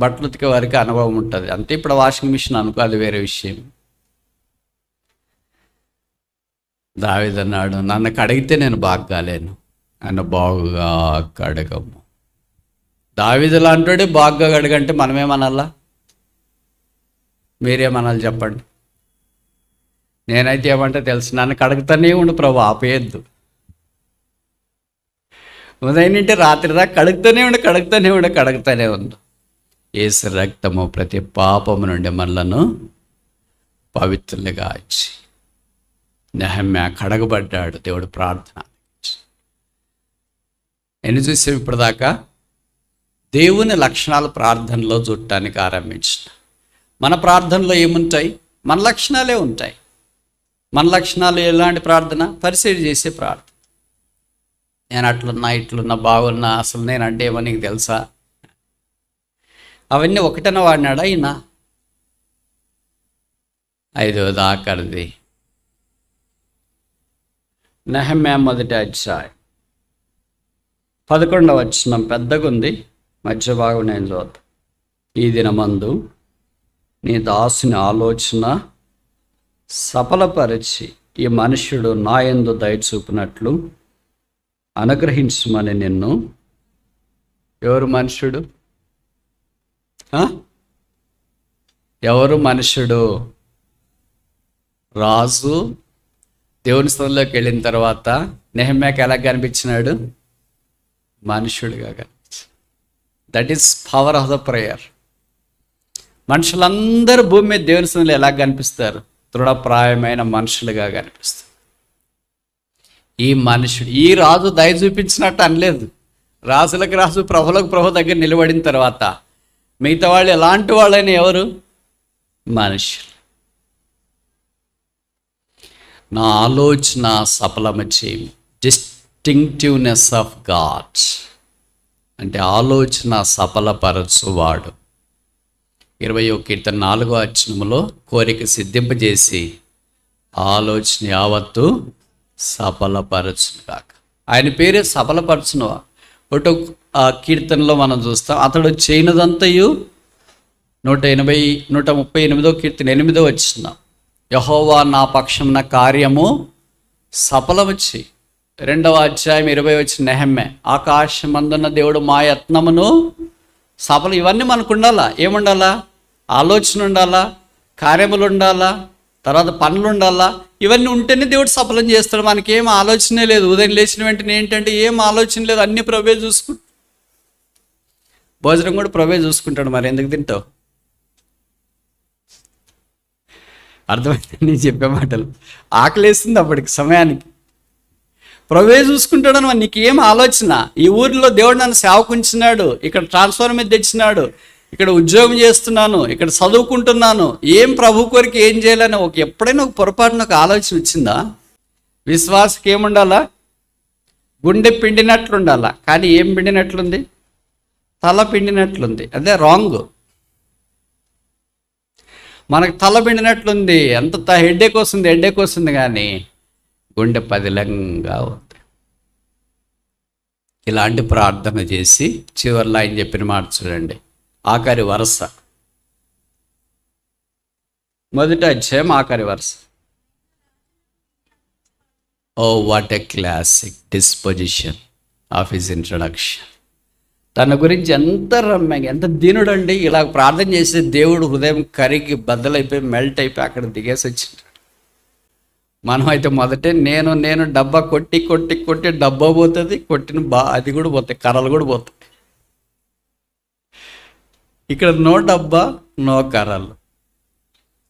బట్టలు ఉతికే వారికి అనుభవం ఉంటుంది. అంతే, ఇప్పుడు వాషింగ్ మిషన్ అనుకో, అది వేరే విషయం. దావీదన్నాడు, నన్ను కడిగితే నేను బాగా కాలేను, నన్ను బాగుగా కడగము. దావీదు లాంటి బాగా కడగంటే మనమేమనాలా? మీరేమనాలి చెప్పండి? నేనైతే ఏమంటే తెలుసు, నన్ను కడుగుతానే ఉండు ప్రభు, ఆపేయద్దు. ఉదయం నుండి రాత్రి దాకా కడుగుతూనే ఉండు. యేసు రక్తము ప్రతి పాపము నుండి మనలను పవిత్రులుగా ఇచ్చి. నెహమ్యా కడగబడ్డాడు, దేవుడు ప్రార్థన. ఎన్ని చూసాం ఇప్పుడు దాకా? దేవుని లక్షణాలు ప్రార్థనలో చూడటానికి ఆరంభించిన. మన ప్రార్థనలో ఏముంటాయి? మన లక్షణాలే ఉంటాయి. మన లక్షణాలు ఎలాంటి ప్రార్థన? పరిశీలి చేసే ప్రార్థన. నేను అట్లున్నా ఇట్లున్నా బాగున్నా, అసలు నేనంటే ఏమో నీకు తెలుసా? అవన్నీ ఒకటన వాడినాడా ఈయన? 5వ ఆఖరిది నెహమ్యా 1వ అధ్యాయం 11వ వచనం పెద్దగుంది, మధ్య భాగం నేను చూద్దాం. ఈ దినమందు నీ దాసుని ఆలోచన సఫలపరిచి ఈ మనుష్యుడు నా యందు దయ చూపినట్లు అనుగ్రహించమని నిన్ను. ఎవరు మనుష్యుడు? ఎవరు మనుష్యుడు? రాజు దేవుని స్థలంలోకి వెళ్ళిన తర్వాత నెహమ్యాకి ఎలా కనిపించినాడు? మనుష్యుడిగా కనిపించాడు. That is power of the prayer. మనుషులందరూ భూమి మీద దేవుని స్థలంలో ఎలా కనిపిస్తారు? దృఢప్రాయమైన మనుషులుగా కనిపిస్తారు. ఈ మనుషుడు, ఈ రాజు దయ చూపించినట్టు అనలేదు. రాజులకు రాజు, ప్రభులకు ప్రభు దగ్గర నిలబడిన తర్వాత మిగతా వాళ్ళు ఎలాంటి వాళ్ళైనా ఎవరు? మనుషులు. నా ఆలోచన సఫలము చేయము. డిస్టింక్టివ్నెస్ ఆఫ్ గాడ్ అంటే ఆలోచన సఫలపరచువాడు. 20వ కీర్తన 4వ వచనములో కోరిక సిద్ధింపజేసి ఆలోచన యావత్తు సఫలపరచును కాక. ఆయన పేరే సఫలపరచునువా. ఒకటో కీర్తనలో మనం చూస్తాం, అతడు చేయనదంతయు 138వ కీర్తన 8వ వచనం, యెహోవా నా పక్షమున కార్యము సఫలము చేయి. 2వ అధ్యాయం 20వ వచనం నెహమ్యా, ఆకాశమందున్న దేవుడు మా యత్నమును సఫలం. ఇవన్నీ మనకు ఉండాలా. ఏముండాలా? ఆలోచన ఉండాలా, కార్యములు ఉండాలా, తర్వాత పనులు ఉండాలా. ఇవన్నీ ఉంటేనే దేవుడు సఫలం చేస్తాడు. మనకి ఏం ఆలోచనే లేదు. ఉదయం లేచిన వెంటనే ఏంటంటే ఏం ఆలోచన లేదు, అన్ని ప్రభువే చూసుకుంటాడు. భోజనం కూడా ప్రభువే చూసుకుంటాడు. మరి ఎందుకు తింటావు? అర్థమైంది నేను చెప్పే మాటలు? ఆకలేస్తుంది అప్పటికి సమయానికి. ప్రభువే చూసుకుంటాడని మరి నీకు ఏం ఆలోచన? ఈ ఊరిలో దేవుడు నన్ను సేవకుంటున్నాడు, ఇక్కడ ట్రాన్స్ఫర్ మీద తెచ్చినాడు, ఇక్కడ ఉద్యోగం చేస్తున్నాను, ఇక్కడ చదువుకుంటున్నాను, ఏం ప్రభు కొరికి ఏం చేయాలని ఎప్పుడైనా ఒక పొరపాటున ఒక ఆలోచన వచ్చిందా? విశ్వాసకి ఏముండాలా? గుండె పిండినట్లు ఉండాలా. కానీ ఏం పిండినట్లుంది? తల పిండినట్లుంది. అదే రాంగ్. మనకు తల పిండినట్లుంది, ఎంత హెడ్ఏక్ వస్తుంది కానీ గుండె పదిలంగా ఉంది. ఇలాంటి ప్రార్థన చేసి చివరిలో ఆయన చెప్పిన మాట చూడండి, ఆఖరి వరుస, 1వ అధ్యాయం ఆఖరి వరుస. Oh what a classic disposition of his introduction. తన గురించి ఎంత రమ్యంగా, ఎంత దీనుడు అండి. ఇలా ప్రార్థన చేస్తే దేవుడు హృదయం కరిగి బద్దలైపోయి మెల్ట్ అయిపోయి అక్కడ దిగేసి వచ్చింటాడు. మనం అయితే మొదటే నేను డబ్బా కొట్టి డబ్బా పోతుంది, అది కూడా పోతాయి, కర్రలు కూడా పోతాయి. ఇక్కడ నో డబ్బా, నో కర్రలు.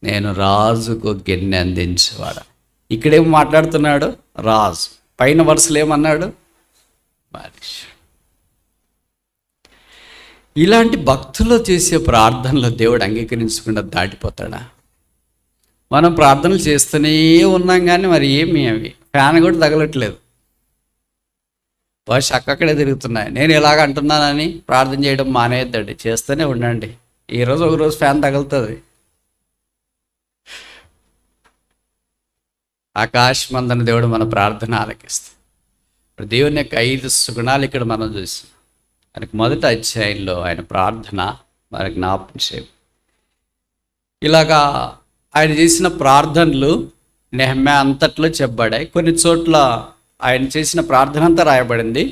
నేను రాజుకు గిన్నె అందించేవాడు. ఇక్కడేం మాట్లాడుతున్నాడు? రాజు. పైన వరుసలు ఏమన్నాడు? మనిషి. ఇలాంటి భక్తులు చేసే ప్రార్థనలో దేవుడు అంగీకరించకుండా దాటిపోతాడా? మనం ప్రార్థనలు చేస్తూనే ఉన్నాం కానీ మరి ఏమి అవి ఫ్యాన్ కూడా తగలట్లేదు, వాష్ అక్కడే తిరుగుతున్నాయి. నేను ఇలాగ అంటున్నానని ప్రార్థన చేయడం మానేద్దండి, చేస్తూనే ఉండండి. ఈరోజు ఒకరోజు ఫ్యాన్ తగులుతుంది. ఆకాశమందన దేవుడు మన ప్రార్థన ఆలకిస్తాడు. దేవుని యొక్క 5 సుగుణాలు ఇక్కడ మనం చూస్తాం. ఆయనకు మొదటి అధ్యాయంలో ఆయన ప్రార్థన మనకు జ్ఞాపకం చేయం. ఇలాగా ఆయన చేసిన ప్రార్థనలు నెహెమ్యా అంతట్లో చెప్పబడాయి. కొన్ని చోట్ల ఆయన చేసిన ప్రార్థన అంతా రాయబడింది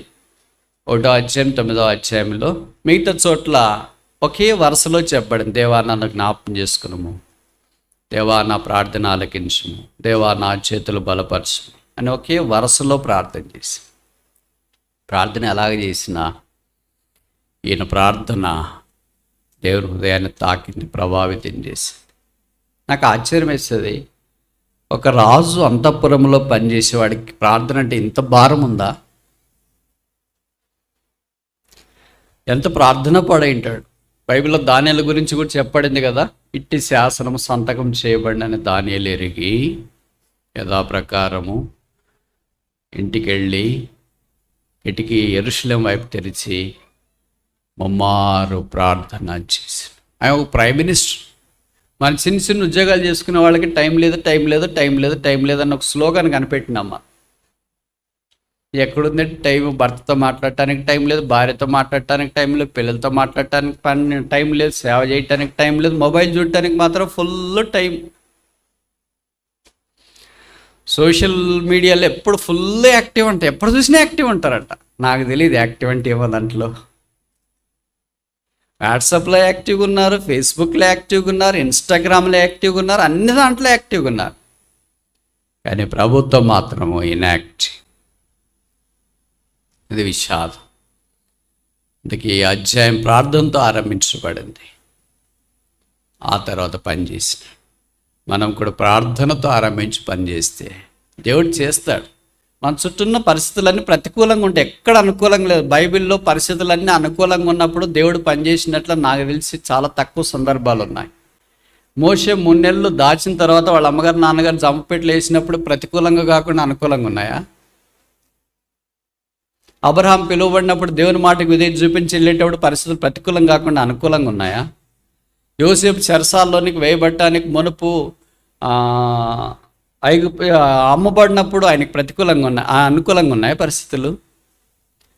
1వ అధ్యాయం 9వ అధ్యాయంలో. మిగతా చోట్ల ఒకే వరుసలో చెప్పబడింది, దేవా నన్ను జ్ఞాపకం చేసుకున్నాము, దేవా నా ప్రార్థన ఆలకించుము, దేవా నా చేతులు బలపరచుము అని ఒకే వరుసలో ప్రార్థన చేసి. ప్రార్థన ఎలాగ చేసినా ఈయన ప్రార్థన దేవుని హృదయాన్ని తాకింది, ప్రభావితం చేసి. నాకు ఆశ్చర్యం వేస్తుంది, ఒక రాజు అంతఃపురంలో పనిచేసేవాడికి ప్రార్థన అంటే ఇంత భారం ఉందా? ఎంత ప్రార్థన పడైంటాడు. బైబిల్లో దానియేలు గురించి కూడా చెప్పబడింది కదా, ఇట్టి శాసనం సంతకం చేయబడిన అని దానియేలు ఎరిగి యథాప్రకారము ఇంటికెళ్ళి కిటికీ యెరూషలేము వైపు తెరిచి ముమ్మారు ప్రార్థన చేసి. ఆయన ఒక ప్రైమ్ మినిస్టర్. మన చిన్న చిన్న ఉద్యోగాలు చేసుకునే వాళ్ళకి టైం లేదు టైం లేదు టైం లేదు టైం లేదని ఒక స్లోగన్ కనిపెట్టినమ్మ. ఎక్కడుందంటే టైం, భర్తతో మాట్లాడటానికి టైం లేదు, భార్యతో మాట్లాడటానికి టైం లేదు, పిల్లలతో మాట్లాడటానికి టైం లేదు, సేవ చేయటానికి టైం లేదు, మొబైల్ చూడటానికి మాత్రం ఫుల్ టైం. సోషల్ మీడియాలో ఎప్పుడు ఫుల్ యాక్టివ్ ఉంటాయి, ఎప్పుడు చూసినా యాక్టివ్ ఉంటారంట. నాకు తెలియదు యాక్టివ్ అంటే ఏమో దాంట్లో. వాట్సాప్లో యాక్టివ్గా ఉన్నారు, ఫేస్బుక్లో యాక్టివ్గా ఉన్నారు, ఇన్స్టాగ్రామ్లో యాక్టివ్గా ఉన్నారు, అన్ని దాంట్లో యాక్టివ్గా ఉన్నారు. కానీ ప్రభుత్వం మాత్రము ఇన్యాక్టివ్. ఇది విషాదం. అందుకే ఈ అధ్యాయం ప్రార్థనతో ఆరంభించబడింది, ఆ తర్వాత పనిచేసిన. మనం కూడా ప్రార్థనతో ఆరంభించి పనిచేస్తే దేవుడు చేస్తాడు. మన చుట్టూ ఉన్న పరిస్థితులన్నీ ప్రతికూలంగా ఉంటాయి, ఎక్కడ అనుకూలంగా లేదు. బైబిల్లో పరిస్థితులన్నీ అనుకూలంగా ఉన్నప్పుడు దేవుడు పనిచేసినట్లు నాకు తెలిసి చాలా తక్కువ సందర్భాలు ఉన్నాయి. మోషే 3 నెలలు దాచిన తర్వాత వాళ్ళ అమ్మగారు నాన్నగారు జంపపెట్లు వేసినప్పుడు ప్రతికూలంగా కాకుండా అనుకూలంగా ఉన్నాయా? అబ్రహాం పిలువబడినప్పుడు దేవుని మాటకు విధేయత చూపించి వెళ్ళేటప్పుడు పరిస్థితులు ప్రతికూలంగా కాకుండా అనుకూలంగా ఉన్నాయా? యోసేపు చెరసాల్లోనికి వేయబట్టడానికి మునుపు అమ్మబడినప్పుడు ఆయనకు ప్రతికూలంగా ఉన్నాయి, అనుకూలంగా ఉన్నాయి పరిస్థితులు.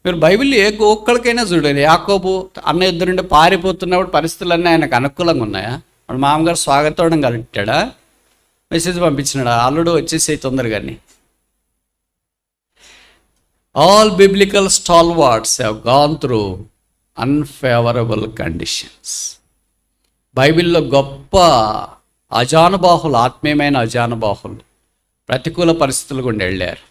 మీరు బైబిల్ ఏ ఒక్కడికైనా చూడండి, యాకోబు అన్న ఇద్దరు నుండి పారిపోతున్నప్పుడు పరిస్థితులన్నీ ఆయనకు అనుకూలంగా ఉన్నాయా? వాళ్ళ మామగారు స్వాగతం కలిటాడా, మెసేజ్ పంపించినాడా, అల్లుడు వచ్చేసి తొందరగాని. All biblical stalwarts have gone through unfavourable conditions. బైబిల్లో గొప్ప అజానుబాహులు, ఆత్మీయమైన అజానుబాహులు ప్రతికూల పరిస్థితులు గుండా వెళ్ళారు.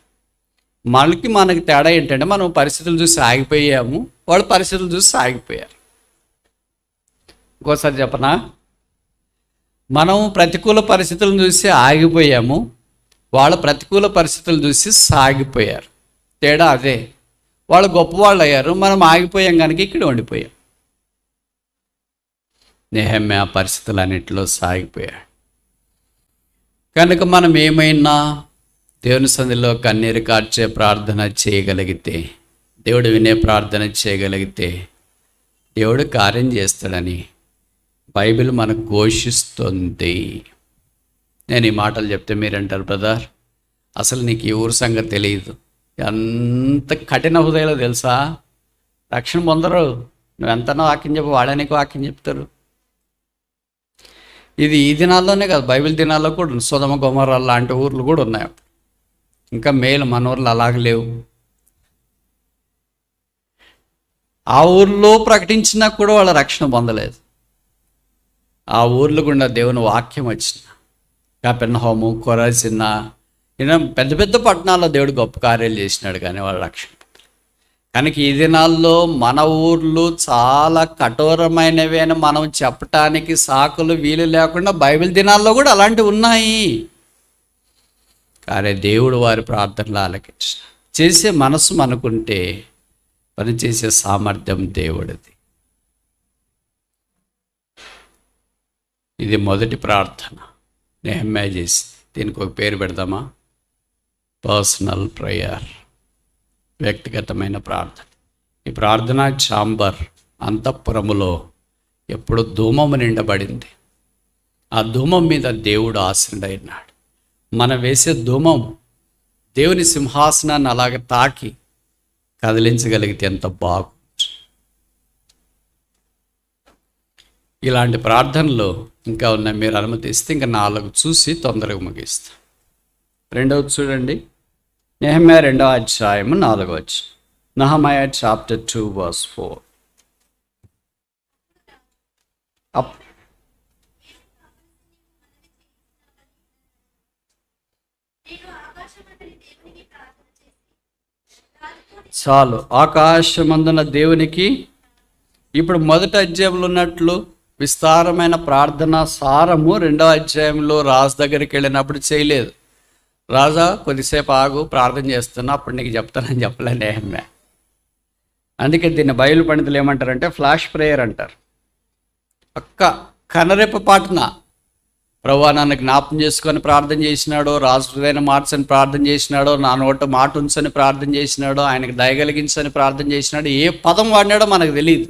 మనకి తేడా ఏంటంటే మనం పరిస్థితులు చూసి ఆగిపోయాము, వాళ్ళు పరిస్థితులు చూసి ఆగిపోయారు. ఇంకోసారి చెప్పనా, మనం ప్రతికూల పరిస్థితులను చూసి ఆగిపోయాము, వాళ్ళ ప్రతికూల పరిస్థితులు చూసి సాగిపోయారు. తేడా అదే. వాళ్ళు గొప్పవాళ్ళు అయ్యారు, మనం ఆగిపోయాం కనుక ఇక్కడ ఉండిపోయాం. నెహెమ్యా పరిస్థితులన్నింటిలో సాగిపోయాడు. కనుక మనం ఏమైనా దేవుని సన్నిధిలో కన్నీరు కార్చే ప్రార్థన చేయగలిగితే, దేవుడు వినే ప్రార్థన చేయగలిగితే దేవుడు కార్యం చేస్తాడని బైబిల్ మనకు ఘోషిస్తుంది. నేను ఈ మాటలు చెప్తే మీరంటారు, బ్రదర్ అసలు నీకు ఈ ఊరు సంగతి తెలియదు, ఎంత కఠిన హృదయాలో తెలుసా, రక్షణ పొందరు, నువ్వు ఎంతనో వాక్యం చెప్పు, వాడడానికి వాక్యం చెప్తారు. ఇది ఈ దినాల్లోనే కాదు, బైబిల్ దినాల్లో కూడా సొదొమ గొమొర్రా లాంటి ఊర్లు కూడా ఉన్నాయి. ఇంకా మేలు, మన ఊర్లు అలాగ లేవు. ఆ ఊర్లో ప్రకటించినా కూడా వాళ్ళ రక్షణ పొందలేదు. ఆ ఊర్లు గుండా దేవుని వాక్యం వచ్చిన కపెర్నహూము, కొరాజిన్, పెద్ద పెద్ద పట్టణాల్లో దేవుడు గొప్ప కార్యాలు చేసినాడు, కానీ వాళ్ళ రక్షణ పొందలేదు. కనుక ఈ దినాల్లో మన ఊర్లు చాలా కఠోరమైనవి అని మనం చెప్పటానికి సాకులు వీలు లేకుండా బైబిల్ దినాల్లో కూడా అలాంటివి ఉన్నాయి. కానీ దేవుడు వారి ప్రార్థనలు ఆలకించు. చేసే మనసు మనకుంటే పనిచేసే సామర్థ్యం దేవుడిది. ఇది మొదటి ప్రార్థన నెహెమ్యా చేసి. దీనికి ఒక పేరు పెడదామా? పర్సనల్ ప్రేయర్, వ్యక్తిగతమైన ప్రార్థన. ఈ ప్రార్థనా ఛాంబర్ అంతఃపురములో ఎప్పుడు ధూమము నిండబడింది. ఆ ధూమం మీద దేవుడు ఆసీనుడైనాడు. మనం వేసే ధూమం దేవుని సింహాసనాన్ని అలాగ తాకి కదిలించగలిగితే ఎంత బాగుంది. ఇలాంటి ప్రార్థనలు ఇంకా ఉన్నాయి. మీరు అనుమతిస్తే ఇంకా 4 చూసి తొందరగా ముగిస్తాం. రెండవది చూడండి, నెహెమ్యా 2వ అధ్యాయము 4వ వచనం. Nehemiah chapter 2 verse 4. చాలు, ఆకాశమందున దేవునికి. ఇప్పుడు మొదటి అధ్యాయంలో ఉన్నట్లు విస్తారమైన ప్రార్థన సారము 2వ అధ్యాయంలో రాజు దగ్గరికి వెళ్ళినప్పుడు చేయలేదు. రాజా కొద్దిసేపు ఆగు, ప్రార్థన చేస్తున్నా, అప్పుడు నీకు చెప్తానని చెప్పలే నెహెమ్యా. అందుకే దీన్ని బైబిల్ పండితులు ఏమంటారంటే ఫ్లాష్ ప్రేయర్ అంటారు. కనరెప్ప పాటున ప్రభువా నన్ను జ్ఞాపం చేసుకొని ప్రార్థన చేసినాడో, రాజు హృదయాన్ని మార్చని ప్రార్థన చేసినాడో, నా నోట మాట ఉంచని ప్రార్థన చేసినాడో, ఆయనకు దయగలిగించని ప్రార్థన చేసినాడో, ఏ పదం వాడినాడో మనకు తెలియదు.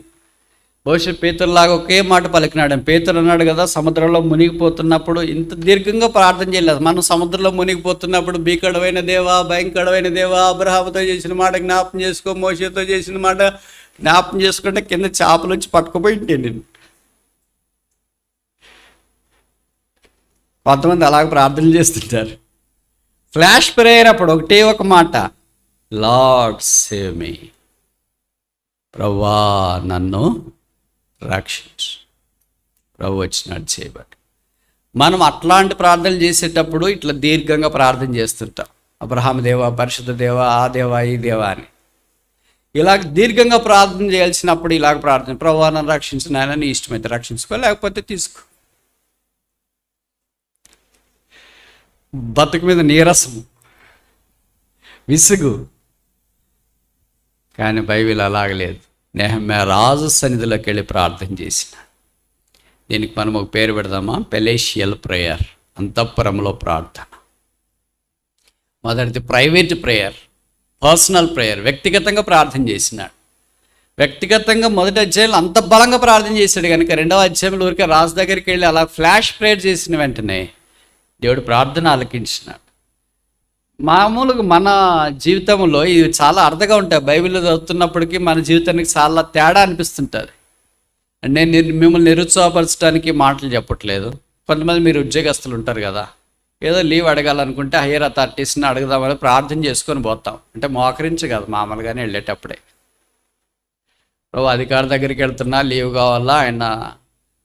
బహుశా పేతురులాగా ఒకే మాట పలికినాడు. పేతురు అన్నాడు కదా, సముద్రంలో మునిగిపోతున్నప్పుడు ఇంత దీర్ఘంగా ప్రార్థన చేయలేదు. మనం సముద్రంలో మునిగిపోతున్నప్పుడు భీకరమైన దేవా, భయంకరమైన దేవా, అబ్రహాముతో చేసిన మాట జ్ఞాపం చేసుకో, మోషేతో చేసిన మాట జ్ఞాపం చేసుకుంటే కింద చేపలు వచ్చి పట్టుకుపోయింటే నేను. కొంతమంది అలాగ ప్రార్థనలు చేస్తుంటారు. ఫ్లాష్ ప్రేయర్ అప్పుడు ఒకటే ఒక మాట, లార్డ్ సేవ్ మీ, ప్రభువా నన్ను రక్షించు. ప్రభు వచ్చినట్టు చేయబట్టి మనం అట్లాంటి ప్రార్థనలు చేసేటప్పుడు ఇట్లా దీర్ఘంగా ప్రార్థన చేస్తుంటాం. అబ్రహాము దేవా, పరిశుద్ధ దేవా, ఆ దేవా, ఈ దేవా అని ఇలాగ దీర్ఘంగా ప్రార్థన చేయాల్సినప్పుడు ఇలాగ ప్రార్థన, ప్రభువా నన్ను రక్షించు నాయన, నీ ఇష్టమైతే రక్షించుకో, లేకపోతే తీసుకో. బతుకు మీద నీరసము, విసుగు. కానీ బైబిల్ అలాగలేదు. నెహెమ్యా రాజు సన్నిధిలోకి వెళ్ళి ప్రార్థన చేసిన. దీనికి మనం ఒక పేరు పెడదామా? పెలేషియల్ ప్రేయర్, అంతఃపురంలో ప్రార్థన. మొదటిది ప్రైవేట్ ప్రేయర్, పర్సనల్ ప్రేయర్, వ్యక్తిగతంగా ప్రార్థన చేసినాడు. వ్యక్తిగతంగా మొదటి అధ్యాయంలో అంత బలంగా ప్రార్థన చేశాడు కనుక 2వ అధ్యాయంలో ఊరికే రాజు దగ్గరికి వెళ్ళి అలా ఫ్లాష్ ప్రేయర్ చేసిన వెంటనే దేవుడు ప్రార్థన ఆలకించినాడు. మామూలుగా మన జీవితంలో ఇవి చాలా అర్థంగా ఉంటాయి. బైబిల్లో చదువుతున్నప్పటికీ మన జీవితానికి చాలా తేడా అనిపిస్తుంటుంది. నేను మిమ్మల్ని నిరుత్సాహపరచడానికి మాటలు చెప్పట్లేదు. కొంతమంది మీరు ఉద్యోగస్తులు ఉంటారు కదా, ఏదో లీవ్ అడగాలనుకుంటే హైయర్ అథారిటీస్ని అడుగుదామని ప్రార్థన చేసుకొని పోతాం. అంటే మోకరించి కాదు, మామూలుగానే వెళ్ళేటప్పుడే అధికారి దగ్గరికి వెళ్తున్నా లీవ్ కావాలా, ఆయన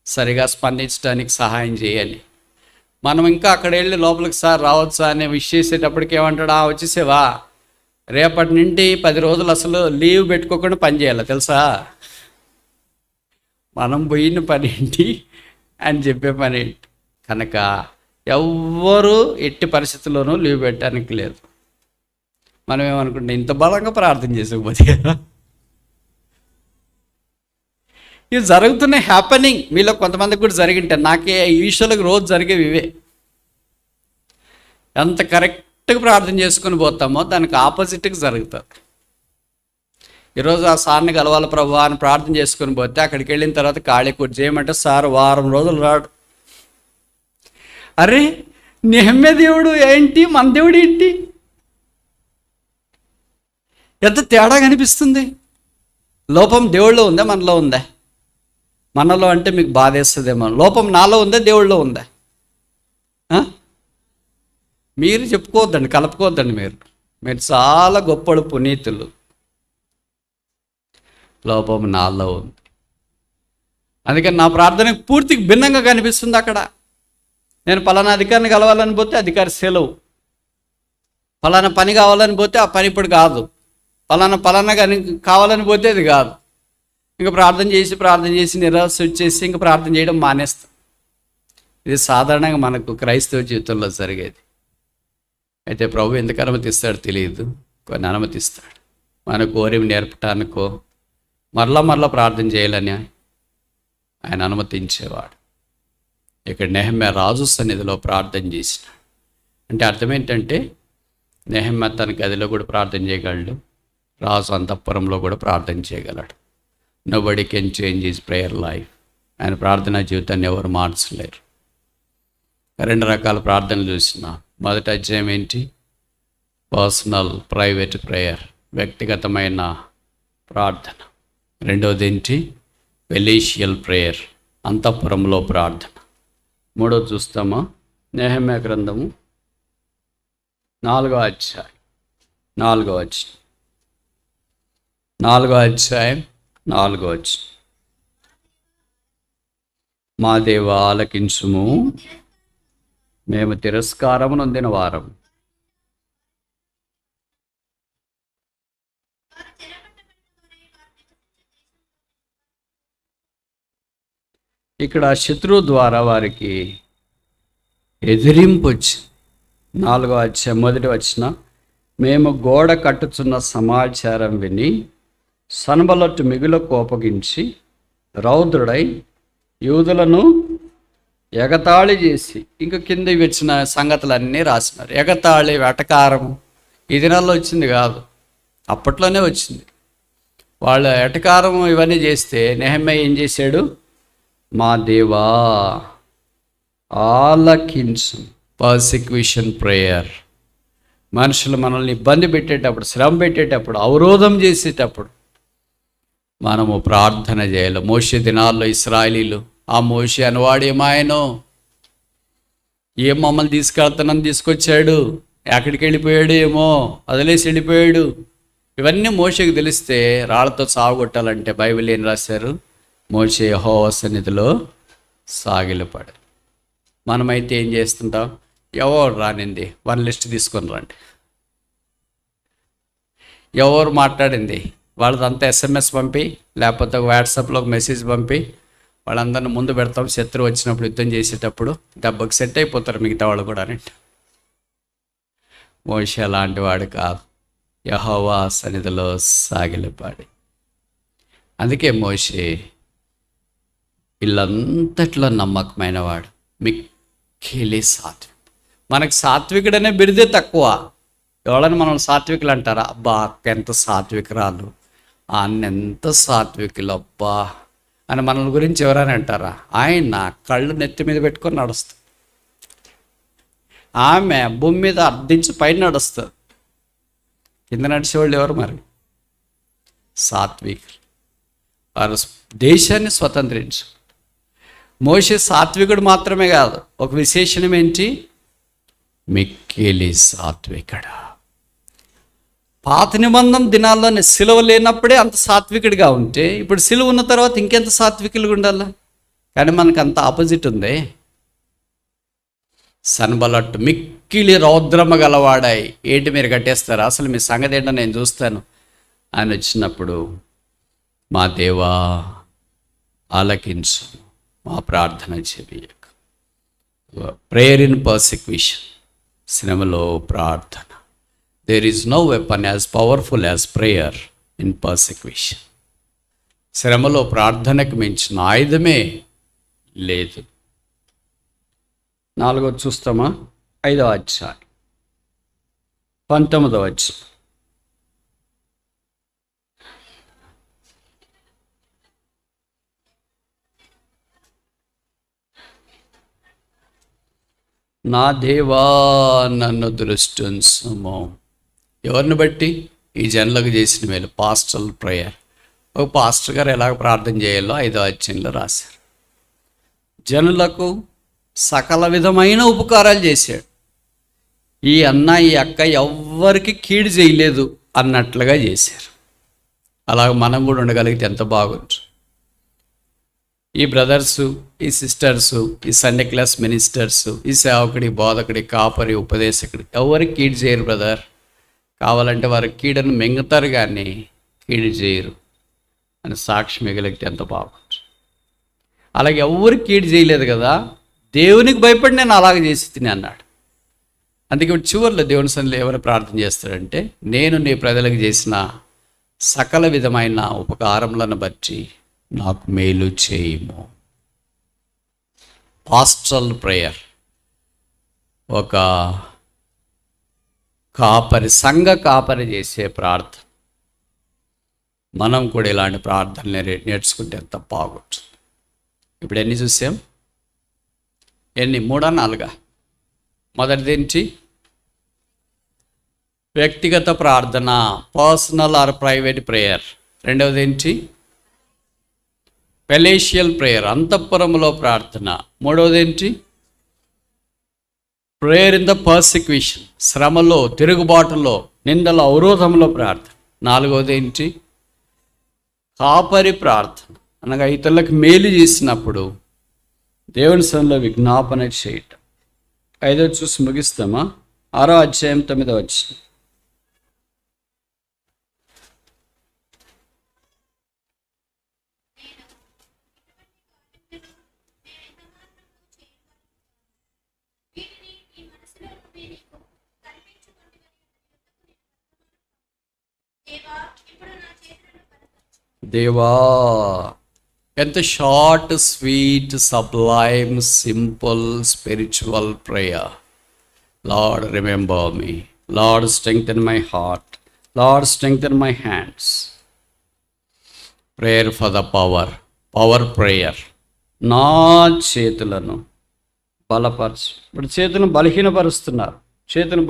సరిగా స్పందించడానికి సహాయం చేయాలి. మనం ఇంకా అక్కడ వెళ్ళి లోపలికి సార్ రావచ్చా అని విష్ చేసేటప్పటికి ఏమంటాడు, వచ్చేసేవా, రేపటి నుండి 10 రోజులు అసలు లీవ్ పెట్టుకోకుండా పని చేయాలి తెలుసా. మనం పోయిన పని ఏంటి అని చెప్పే పని ఏంటి. కనుక ఎవ్వరూ ఎట్టి పరిస్థితుల్లోనూ లీవ్ పెట్టడానికి లేదు. మనం ఏమనుకుంటాం, ఇంత బలంగా ప్రార్థన చేసుకోకపోతే కదా. ఇవి జరుగుతున్న హ్యాపెనింగ్ మీలో కొంతమందికి కూడా జరిగింటాయి. నాకే ఈ విషయాలకు రోజు జరిగేవి ఇవే. ఎంత కరెక్ట్గా ప్రార్థన చేసుకుని పోతామో దానికి ఆపోజిట్గా జరుగుతుంది. ఈరోజు ఆ సార్ని కలవాలి ప్రభు అని ప్రార్థన చేసుకుని పోతే అక్కడికి వెళ్ళిన తర్వాత ఖాళీ కూర్చు చేయమంటే సార్ వారం రోజులు రాడు. అరే నెహెమ్యా దేవుడు ఏంటి, మన దేవుడు ఏంటి, ఎంత తేడా కనిపిస్తుంది. లోపం దేవుళ్ళో ఉందా మనలో ఉందా? మనలో అంటే మీకు బాధేస్తుందేమో. లోపం నాలో ఉందా దేవుళ్ళో ఉందా? మీరు చెప్పుకోవద్దండి, కలుపుకోవద్దండి. మీరు చాలా గొప్పడు పునీతులు. లోపం నాలో ఉంది. అందుకని నా ప్రార్థనకు పూర్తిగా భిన్నంగా కనిపిస్తుంది. అక్కడ నేను పలానా అధికారిని కలవాలని పోతే అధికారి సెలవు, పలానా పని కావాలని పోతే ఆ పని ఇప్పుడు కాదు. పలానా కానీ కావాలని పోతే అది కాదు. ఇంకా ప్రార్థన చేసి నిరాశ వచ్చేసి ఇంకా ప్రార్థన చేయడం మానేస్తాం. ఇది సాధారణంగా మనకు క్రైస్తవ జీవితంలో జరిగేది. అయితే ప్రభు ఎందుకు అనుమతిస్తాడో తెలియదు, కొన్ని అనుమతిస్తాడు. మన కోరిక నేర్పటానికో మరలా ప్రార్థన చేయాలని ఆయన అనుమతించేవాడు. ఇక్కడ నెహెమ్యా రాజు సన్నిధిలో ప్రార్థన చేసినాడు. అంటే అర్థం ఏంటంటే నెహెమ్యా తన గదిలో కూడా ప్రార్థన చేయగలడు, రాజు అంతఃపురంలో కూడా ప్రార్థన చేయగలడు. Nobody can change his prayer life. ఆయన ప్రార్థనా జీవితాన్ని ఎవరు మార్చలేరు. 2 రకాల ప్రార్థనలు చూసిన. మొదటి అధ్యాయం ఏంటి? పర్సనల్ ప్రైవేట్ ప్రేయర్, వ్యక్తిగతమైన ప్రార్థన. రెండవది ఏంటి? వెలీషియల్ ప్రేయర్, అంతఃపురంలో ప్రార్థన. మూడోది చూస్తామా? నెహెమ్యా గ్రంథము 4వ అధ్యాయం 4వ వచనం. 4వ అధ్యాయం 4వ వచనం. మా దేవా ఆలకించుము, మేము తిరస్కారము నొందిన వారం. ఇక్కడ శత్రువు ద్వారా వారికి ఎదిరింపు వచ్చింది. 4వ అధ్యాయం 1వ వచనం. మేము గోడ కట్టుచున్న సమాచారం విని సన్బల్లతు మిగుల కోపగించి రౌద్రుడై యూదులను ఎగతాళి చేసి, ఇంకా కింద వచ్చిన సంగతులన్నీ రాసినారు. ఎగతాళి, వెటకారము ఈ దినాల్లో వచ్చింది కాదు, అప్పట్లోనే వచ్చింది. వాళ్ళ ఎటకారం ఇవన్నీ చేస్తే నెహెమ్యా ఏం చేశాడు? మా దేవా ఆలకించు. Persecution prayer. మనుషులు మనల్ని ఇబ్బంది పెట్టేటప్పుడు, శ్రమ పెట్టేటప్పుడు, అవరోధం చేసేటప్పుడు మనము ప్రార్థన చేయాలి. మోషే దినాల్లో ఇశ్రాయేలీలు, ఆ మోషే అనువాడు ఏమాయనో, ఏం మమ్మల్ని తీసుకొచ్చాడు, ఎక్కడికి వెళ్ళిపోయాడు, ఏమో వదిలేసి వెళ్ళిపోయాడు. ఇవన్నీ మోషేకి తెలిస్తే రాళ్లతో సాగుగొట్టాలంటే బైబిల్ ఏం రాశారు? మోషే యెహోవా సన్నిధిలో సాగిలపడు. మనమైతే ఏం చేస్తుంటాం? ఎవరు రానింది 1 లిస్ట్ తీసుకొని రండి, ఎవరు మాట్లాడింది వాళ్ళదంతా SMS పంపి, లేకపోతే వాట్సాప్లో ఒక మెసేజ్ పంపి వాళ్ళందరిని ముందు పెడతాం. శత్రువు వచ్చినప్పుడు, యుద్ధం చేసేటప్పుడు దెబ్బకి సెట్ అయిపోతారు మిగతా వాళ్ళు కూడా. అని మోషే అలాంటి వాడు కాదు, యెహోవా సన్నిధిలో సాగిలపాడి. అందుకే మోషే వీళ్ళంతట్లో నమ్మకమైన వాడు, మిక్కిలి సాత్వికుడు. మనకు సాత్వికుడనే బిరుదే తక్కువ. ఎవరైనా మనం సాత్వికులు అంటారా? అబ్బా అక్క ఎంత సాత్వికురాలు, అన్న ఎంత సాత్వికులు అబ్బా అని మన గురించి ఎవరైనా అంటారా? ఆయన కళ్ళు నెత్తి మీద పెట్టుకొని నడుస్తుంది, ఆమె భూమి మీద అర్ధించి పైన నడుస్తుంది. కింద నడిచేవాళ్ళు ఎవరు మరి? సాత్వికులు. వారు దేశాన్ని స్వతంత్రించు. మోషే సాత్వికుడు మాత్రమే కాదు, ఒక విశేషణం ఏంటి? మిక్కిలి సాత్వికుడు. పాత నిబంధన దినాల్లోనే సిలువ లేనప్పుడే అంత సాత్వికుడిగా ఉంటే, ఇప్పుడు సిలువ ఉన్న తర్వాత ఇంకెంత సాత్వికులుగా ఉండాలా? కానీ మనకు అంత ఆపోజిట్ ఉంది. సన్బల్లతు మిక్కిలి రౌద్రమ గలవాడాయి. ఏంటి మీరు కట్టేస్తారా? అసలు మీ సంగతి ఏంటో నేను చూస్తాను అని వచ్చినప్పుడు, మా దేవా ఆలకించు, మా ప్రార్థన చెవియక. ప్రేయర్ ఇన్ పర్సిక్యూషన్, శ్రమలో ప్రార్థన. There is no weapon as powerful as prayer in persecution. శ్రమలో ప్రార్థనకు మించిన ఆయుధమే లేదు. 4వది చూస్తామా? 5వ అధ్యాయం 19వ వచనం. నా దేవా నన్ను దృష్టించుము. ఎవరిని బట్టి? ఈ జనులకు చేసిన మేలు. పాస్టల్ ప్రేయర్. ఒక పాస్టర్ గారు ఎలాగ ప్రార్థన చేయాలో 5వ అధ్యాయంలో రాశారు. జనులకు సకల విధమైన ఉపకారాలు చేశాడు. ఈ అన్న ఈ అక్క ఎవ్వరికి కీడు చేయలేదు అన్నట్లుగా చేశారు. అలాగ మనం కూడా ఉండగలిగితే ఎంత బాగుంటుంది. ఈ బ్రదర్సు, ఈ సిస్టర్సు, ఈ సండే క్లాస్ మినిస్టర్సు, ఈ సేవకుడి, బోధకుడి, కాపరి, ఉపదేశకుడి ఎవరికి కీడు చేయరు బ్రదర్. కావాలంటే వారు కీడును మింగుతారు కానీ కీడు చేయరు అని సాక్షి మిగిలితే ఎంత బాగుంటుంది. అలాగే ఎవరు కీడు చేయలేదు కదా, దేవునికి భయపడి నేను అలాగ చేసి తిని అన్నాడు. అందుకే ఇప్పుడు చివరిలో దేవుని సన్నిధిలో ఏమైనా ప్రార్థన చేస్తాడంటే, నేను నీ ప్రజలకు చేసిన సకల విధమైన ఉపకారములను బట్టి నాకు మేలు చేయము. పాస్టరల్ ప్రేయర్, ఒక కాపరి, సంఘ కాపరి చేసే ప్రార్థన. మనం కూడా ఇలాంటి ప్రార్థనలు నేర్చుకుంటే ఎంత బాగుంటుంది. ఇప్పుడు ఎన్ని చూసాం? ఎన్ని? 3 4? మొదటిదేంటి? వ్యక్తిగత ప్రార్థన, పర్సనల్ ఆర్ ప్రైవేట్ ప్రేయర్. రెండవది ఏంటి? పెలేషియల్ ప్రేయర్, అంతఃపురంలో ప్రార్థన. మూడవది ఏంటి? ప్రేయర్ ఇన్ ద పర్సిక్యూషన్, శ్రమలో, తిరుగుబాటులో, నిందల, అవరోధంలో ప్రార్థన. నాలుగవది ఏంటి? కాపరి ప్రార్థన, అనగా ఇతరులకు మేలు చేసినప్పుడు దేవుని సన్నిధిలో విజ్ఞాపన చేయటం. 5వ చూసి ముగిస్తామా? 6వ అధ్యాయం 9వ వచనం. దేవా, ఎంత short, sweet, Sublime, simple spiritual prayer. Lord remember me, lord strengthen my heart, lord strengthen my hands. Prayer for the power prayer. నా చేతులను బలపరచు. ఇప్పుడు చేతులను బలహీనపరుస్తున్నారు. చేతులను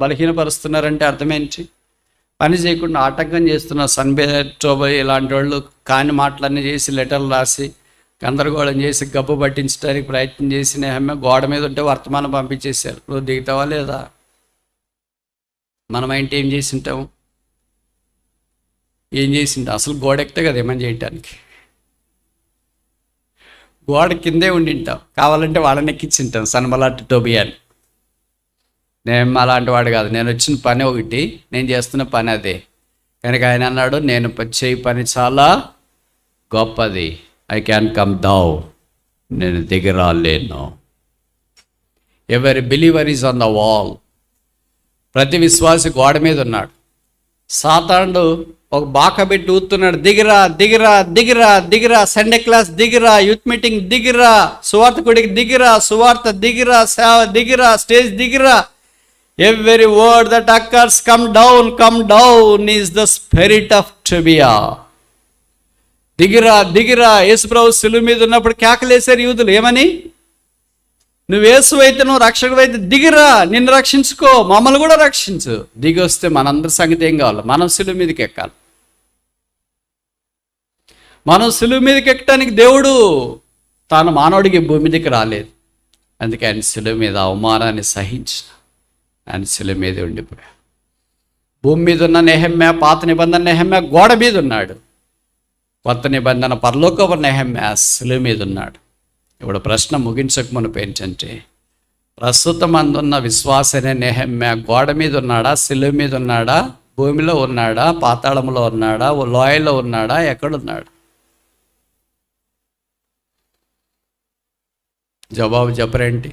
బలహీనపరుస్తున్నారంటే అర్థమేంటి? పని చేయకుండా ఆటంకం చేస్తున్న సన్బేటోబై ఇలాంటి వాళ్ళు కాని మాటలన్నీ చేసి, లెటర్లు రాసి, గందరగోళం చేసి, గబ్బు పట్టించడానికి ప్రయత్నం చేసి నెహమ్యా గోడ మీద ఉంటే వర్తమానం పంపించేశారు. నువ్వు దిగుతావా లేదా? మనమైంటే ఏం చేసి ఉంటాం? అసలు గోడ ఎక్కితే కదా ఏమని చేయటానికి. గోడ కిందే ఉండింటాం, కావాలంటే వాళ్ళని ఎక్కించింటాం సన్బలాట్ టోబియాని. నేను అలాంటి వాడు కాదు, నేను వచ్చిన పని ఒకటి, నేను చేస్తున్న పని అదే. కనుక ఆయన అన్నాడు, నేను చేయి పని చాలా గొప్పది. ఐ క్యాన్ కమ్ డౌన్, నేను దిగరాలేను. ఎవరి believer is on the wall. ప్రతి విశ్వాసి గోడ మీద ఉన్నాడు. సాతానుడు ఒక బాక పెట్టి ఊతున్నాడు, దిగిరా దిగిరా దిగిరా దిగిరా, సండే క్లాస్ దిగిరా, యూత్ మీటింగ్ దిగిరా, సువార్త గుడికి దిగిరా, సువార్త దిగిరా, సేవ దిగిరా, stage దిగిరా. Every word that occurs, come down is the spirit of Tobiah. దిగిరా. యేసుప్రభు శిలువ మీద ఉన్నప్పుడు కేకలేశారు యూదులు. ఏమని? నువ్వు యేసు అయితే, నువ్వు రక్షకుడు అయితే దిగిరా, నిన్ను రక్షించుకో, మమ్మల్ని కూడా రక్షించు. దిగి వస్తే మనందరి సంగతి ఏం కావాలి? మనం శిలువ మీదకి ఎక్కాలి. మనం శిలువ మీదకి ఎక్కడానికి దేవుడు తాను మానవుడికి భూమి మీదకి రాలేదు. అందుకే ఆయన శిలువ మీద అవమానాన్ని సహించిన, ఆయన శిలువ మీద ఉండిపోయా. భూమి మీద ఉన్న నెహమ్యా, పాత నిబంధన నెహమ్యా గోడ మీద ఉన్నాడు. కొత్త నిబంధన పరలోకపు నెహమ్యా శిలువ మీద ఉన్నాడు. ఇప్పుడు ప్రశ్న ముగించక మునుపు ఏంటంటే, ప్రస్తుతం అందున్న విశ్వాసనే నెహమ్యా గోడ మీద ఉన్నాడా, శిలువ మీద ఉన్నాడా, భూమిలో ఉన్నాడా, పాతాళంలో ఉన్నాడా, లోయలో ఉన్నాడా, ఎక్కడున్నాడు? జవాబు చెప్పరేంటి?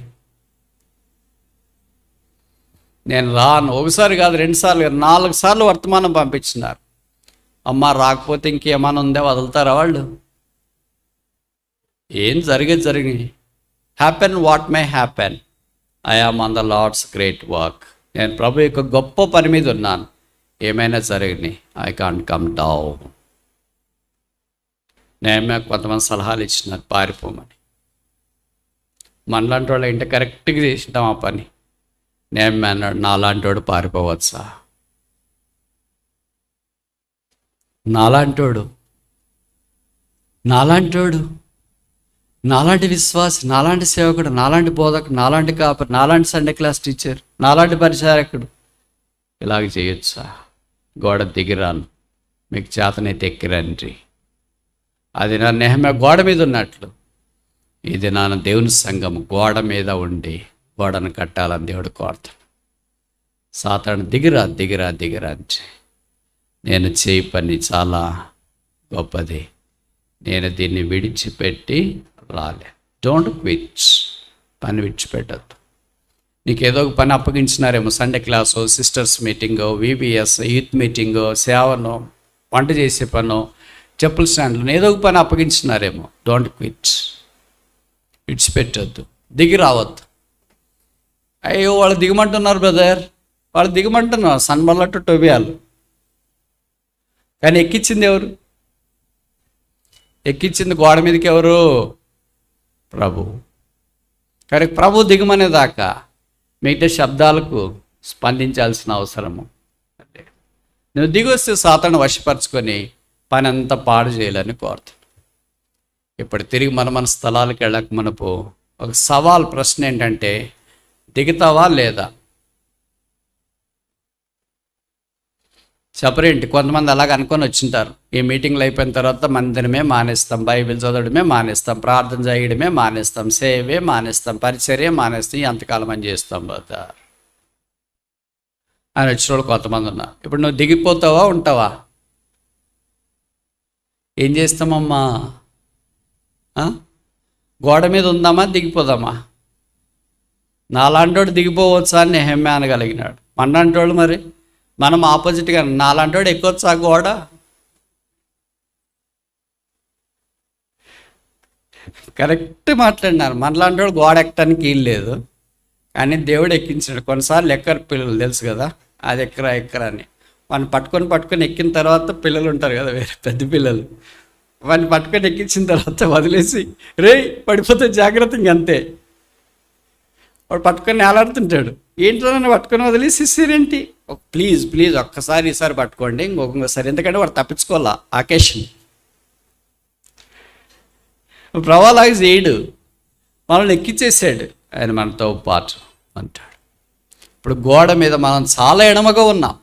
నేను రాను. ఒకసారి కాదు, 2 సార్లు కాదు, 4 సార్లు వర్తమానం పంపించినారు. అమ్మ రాకపోతే ఇంకేమైనా ఉందా? వదులుతారా వాళ్ళు? ఏం జరిగి happen what may happen, I am on the Lord's great work. నేను ప్రభు యొక్క గొప్ప పని మీద ఉన్నాను. ఏమైనా జరిగినాయి, ఐ కాంట్ కమ్ డౌన్. నేను కొంతమంది సలహాలు ఇచ్చినారు పారిపోమని. మనలాంటి వాళ్ళు ఏంటో కరెక్ట్గా చేసినాం ఆ పని. నేను అన్నాడు, నాలాంటి వాడు పారిపోవచ్చా? నాలాంటోడు, నాలాంటి విశ్వాసి, నాలాంటి సేవకుడు, నాలాంటి బోధకుడు, నాలాంటి కాపరి, నాలాంటి సండే క్లాస్ టీచర్, నాలాంటి పరిచారకుడు ఇలాగ చేయొచ్చా? గోడ దిగిరాను, మీకు చేతనైతే ఎక్కిరండి. అది నా నెహమ్యా గోడ మీద ఉన్నట్లు, ఇది నా దేవుని సంఘం గోడ మీద ఉండి గోడను కట్టాలని దేవుడు కోరుతాడు. సాతాను దిగిరా దిగిరా దిగిరా అంటే, నేను చేయి పని చాలా గొప్పది, నేను దీన్ని విడిచిపెట్టి రాలే. డోంట్ క్విట్, పని విడిచిపెట్టద్దు. నీకు ఏదో ఒక పని అప్పగించినారేమో, సండే క్లాసో, సిస్టర్స్ మీటింగో, విబిఎస్, యూత్ మీటింగో, సేవనో, వంట చేసే పనో, చెప్పుల స్టాండ్లో ఏదో ఒక పని అప్పగించినారేమో. డోంట్ క్విట్, విడిచిపెట్టద్దు, దిగి రావద్దు. అయ్యో వాళ్ళు దిగమంటున్నారు బ్రదర్, వాళ్ళు దిగమంటున్నారు, సన్బల్లట్టు టోబియాలు. కానీ ఎక్కించింది ఎవరు? ఎక్కించింది గోడ మీదకి ఎవరు? ప్రభు. కానీ ప్రభు దిగమనేదాకా మిగతా శబ్దాలకు స్పందించాల్సిన అవసరము అంటే, నువ్వు దిగొస్తే సాతాను వశపరుచుకొని పని అంతా పాడు చేయాలని కోరుతాను. ఇప్పుడు తిరిగి మన స్థలాలకు వెళ్ళక మనపు ఒక సవాల్ ప్రశ్న ఏంటంటే, దిగుతావా లేదా? చెప్పరేంటి? కొంతమంది అలాగ అనుకొని వచ్చింటారు, ఈ మీటింగ్లు అయిపోయిన తర్వాత మందిరమే మానేస్తాం, బైబిల్ చదవడమే మానేస్తాం, ప్రార్థన చేయడమే మానేస్తాం, సేవే మానేస్తాం, పరిచర్య మానేస్తాం, ఎంతకాలం అని చేస్తాం కదా అని వచ్చిన వాళ్ళు కొంతమంది ఉన్నారు. ఇప్పుడు నువ్వు దిగిపోతావా ఉంటావా? ఏం చేస్తామమ్మా? గోడ మీద ఉందామా దిగిపోదామా? నాలాంటోడు దిగిపోవచ్చా అని నెహెమ్యా అనగలిగినాడు. మనంటోడు మరి మనం ఆపోజిట్గా, నాలాంటోడు ఎక్కొచ్చా గోడ? కరెక్ట్ మాట్లాడినారు. మనలాంటోడు గోడ ఎక్కడానికి వీలు లేదు, కానీ దేవుడు ఎక్కించాడు. కొన్నిసార్లు ఎక్కరు పిల్లలు, తెలుసు కదా, అది ఎక్కరా అని. వాడిని పట్టుకొని ఎక్కిన తర్వాత పిల్లలు ఉంటారు కదా, వేరే పెద్ద పిల్లలు, వాడిని పట్టుకొని ఎక్కించిన తర్వాత వదిలేసి, రే పడిపోతే జాగ్రత్త, ఇంకంతే. వాడు పట్టుకొని నేలాడుతుంటాడు, ఏంటో నన్ను పట్టుకొని వదిలేసేసారేంటి? ప్లీజ్ ఒక్కసారి ఈసారి పట్టుకోండి, ఇంకొకసారి, ఎందుకంటే వాడు తప్పించుకోవాలా ఆకేషన్. ప్రభాలాగా చేయడు, మనల్ని ఎక్కించేసాడు, ఆయన మనతో పాటు అంటాడు. ఇప్పుడు గోడ మీద మనం చాలా ఎడమగా ఉన్నాం,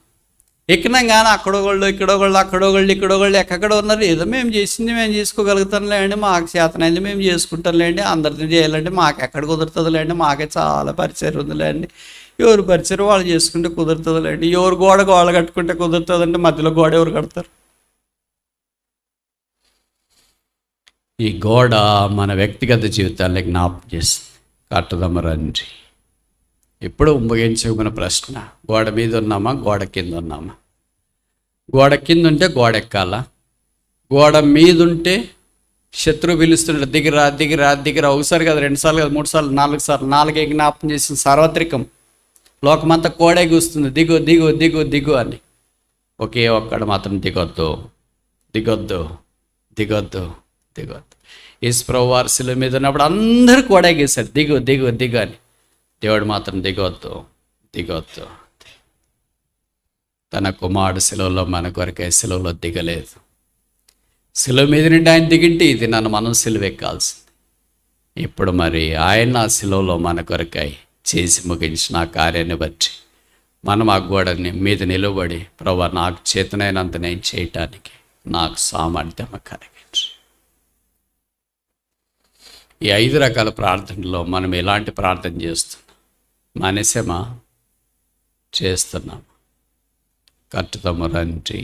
ఎక్కినాం కానీ అక్కడోగళ్ళు ఇక్కడోగళ్ళు ఎక్కడో ఉన్నారు. ఏదో మేము చేసింది మేము చేసుకోగలుగుతాంలేండి, మాకు చేతనైంది మేము చేసుకుంటాంలేండి, అందరిని చేయాలంటే మాకు ఎక్కడ కుదురుతుందిలేండి, మాకే చాలా పరిచయం ఉందిలేండి, ఎవరు పరిచయం వాళ్ళు చేసుకుంటే కుదురుతుందిలేండి, ఎవరు గోడ కట్టుకుంటే కుదురుతుందంటే మధ్యలో గోడ ఎవరు కడతారు? ఈ గోడ మన వ్యక్తిగత జీవితాన్ని జ్ఞాపకం చేస్తుంది. కట్టుదామ రండి. ఎప్పుడు ముగించుకున్న ప్రశ్న, గోడ మీద ఉన్నామా, గోడ కింద ఉన్నామా? గోడ కింద ఉంటే గోడ ఎక్కాలా, గోడ మీద ఉంటే శత్రువు పిలుస్తుంటే దిగిరా, ఒకసారి కదా, 2 సార్లు కదా, 3 సార్లు, 4 సార్లు, 4 జ్ఞాపకం చేసిన సార్వత్రికం, లోకమంతా కోడే కూస్తుంది, దిగు అని. ఒకే ఒక్కడు మాత్రం దిగొద్దు. యేసుప్రభువు వారు శిలువ మీద ఉన్నప్పుడు అందరూ కోడేగేశారు, దిగు అని. దేవుడు మాత్రం దిగొద్దు. తన కుమారుడు శిలువలో మన కొరకై శిలువలో దిగలేదు. శిలువ మీద నుండి ఆయన దిగింటే ఇది మనం శిలువ ఎక్కాల్సింది. ఇప్పుడు మరి ఆయన ఆ శిలువలో మన కొరకై చేసి ముగించిన ఆ కార్యాన్ని బట్టి మనం ఆ గోడని మీద నిలబడి, ప్రభువా నాకు చేతనైనంత నేను చేయటానికి నాకు సామర్థ్యం కలిగించు. ఈ 5 రకాల ప్రార్థనలో మనం ఎలాంటి ప్రార్థన చేస్తున్నాం? మానేసామా? చేస్తున్నాం. కట్టుదాము రండి.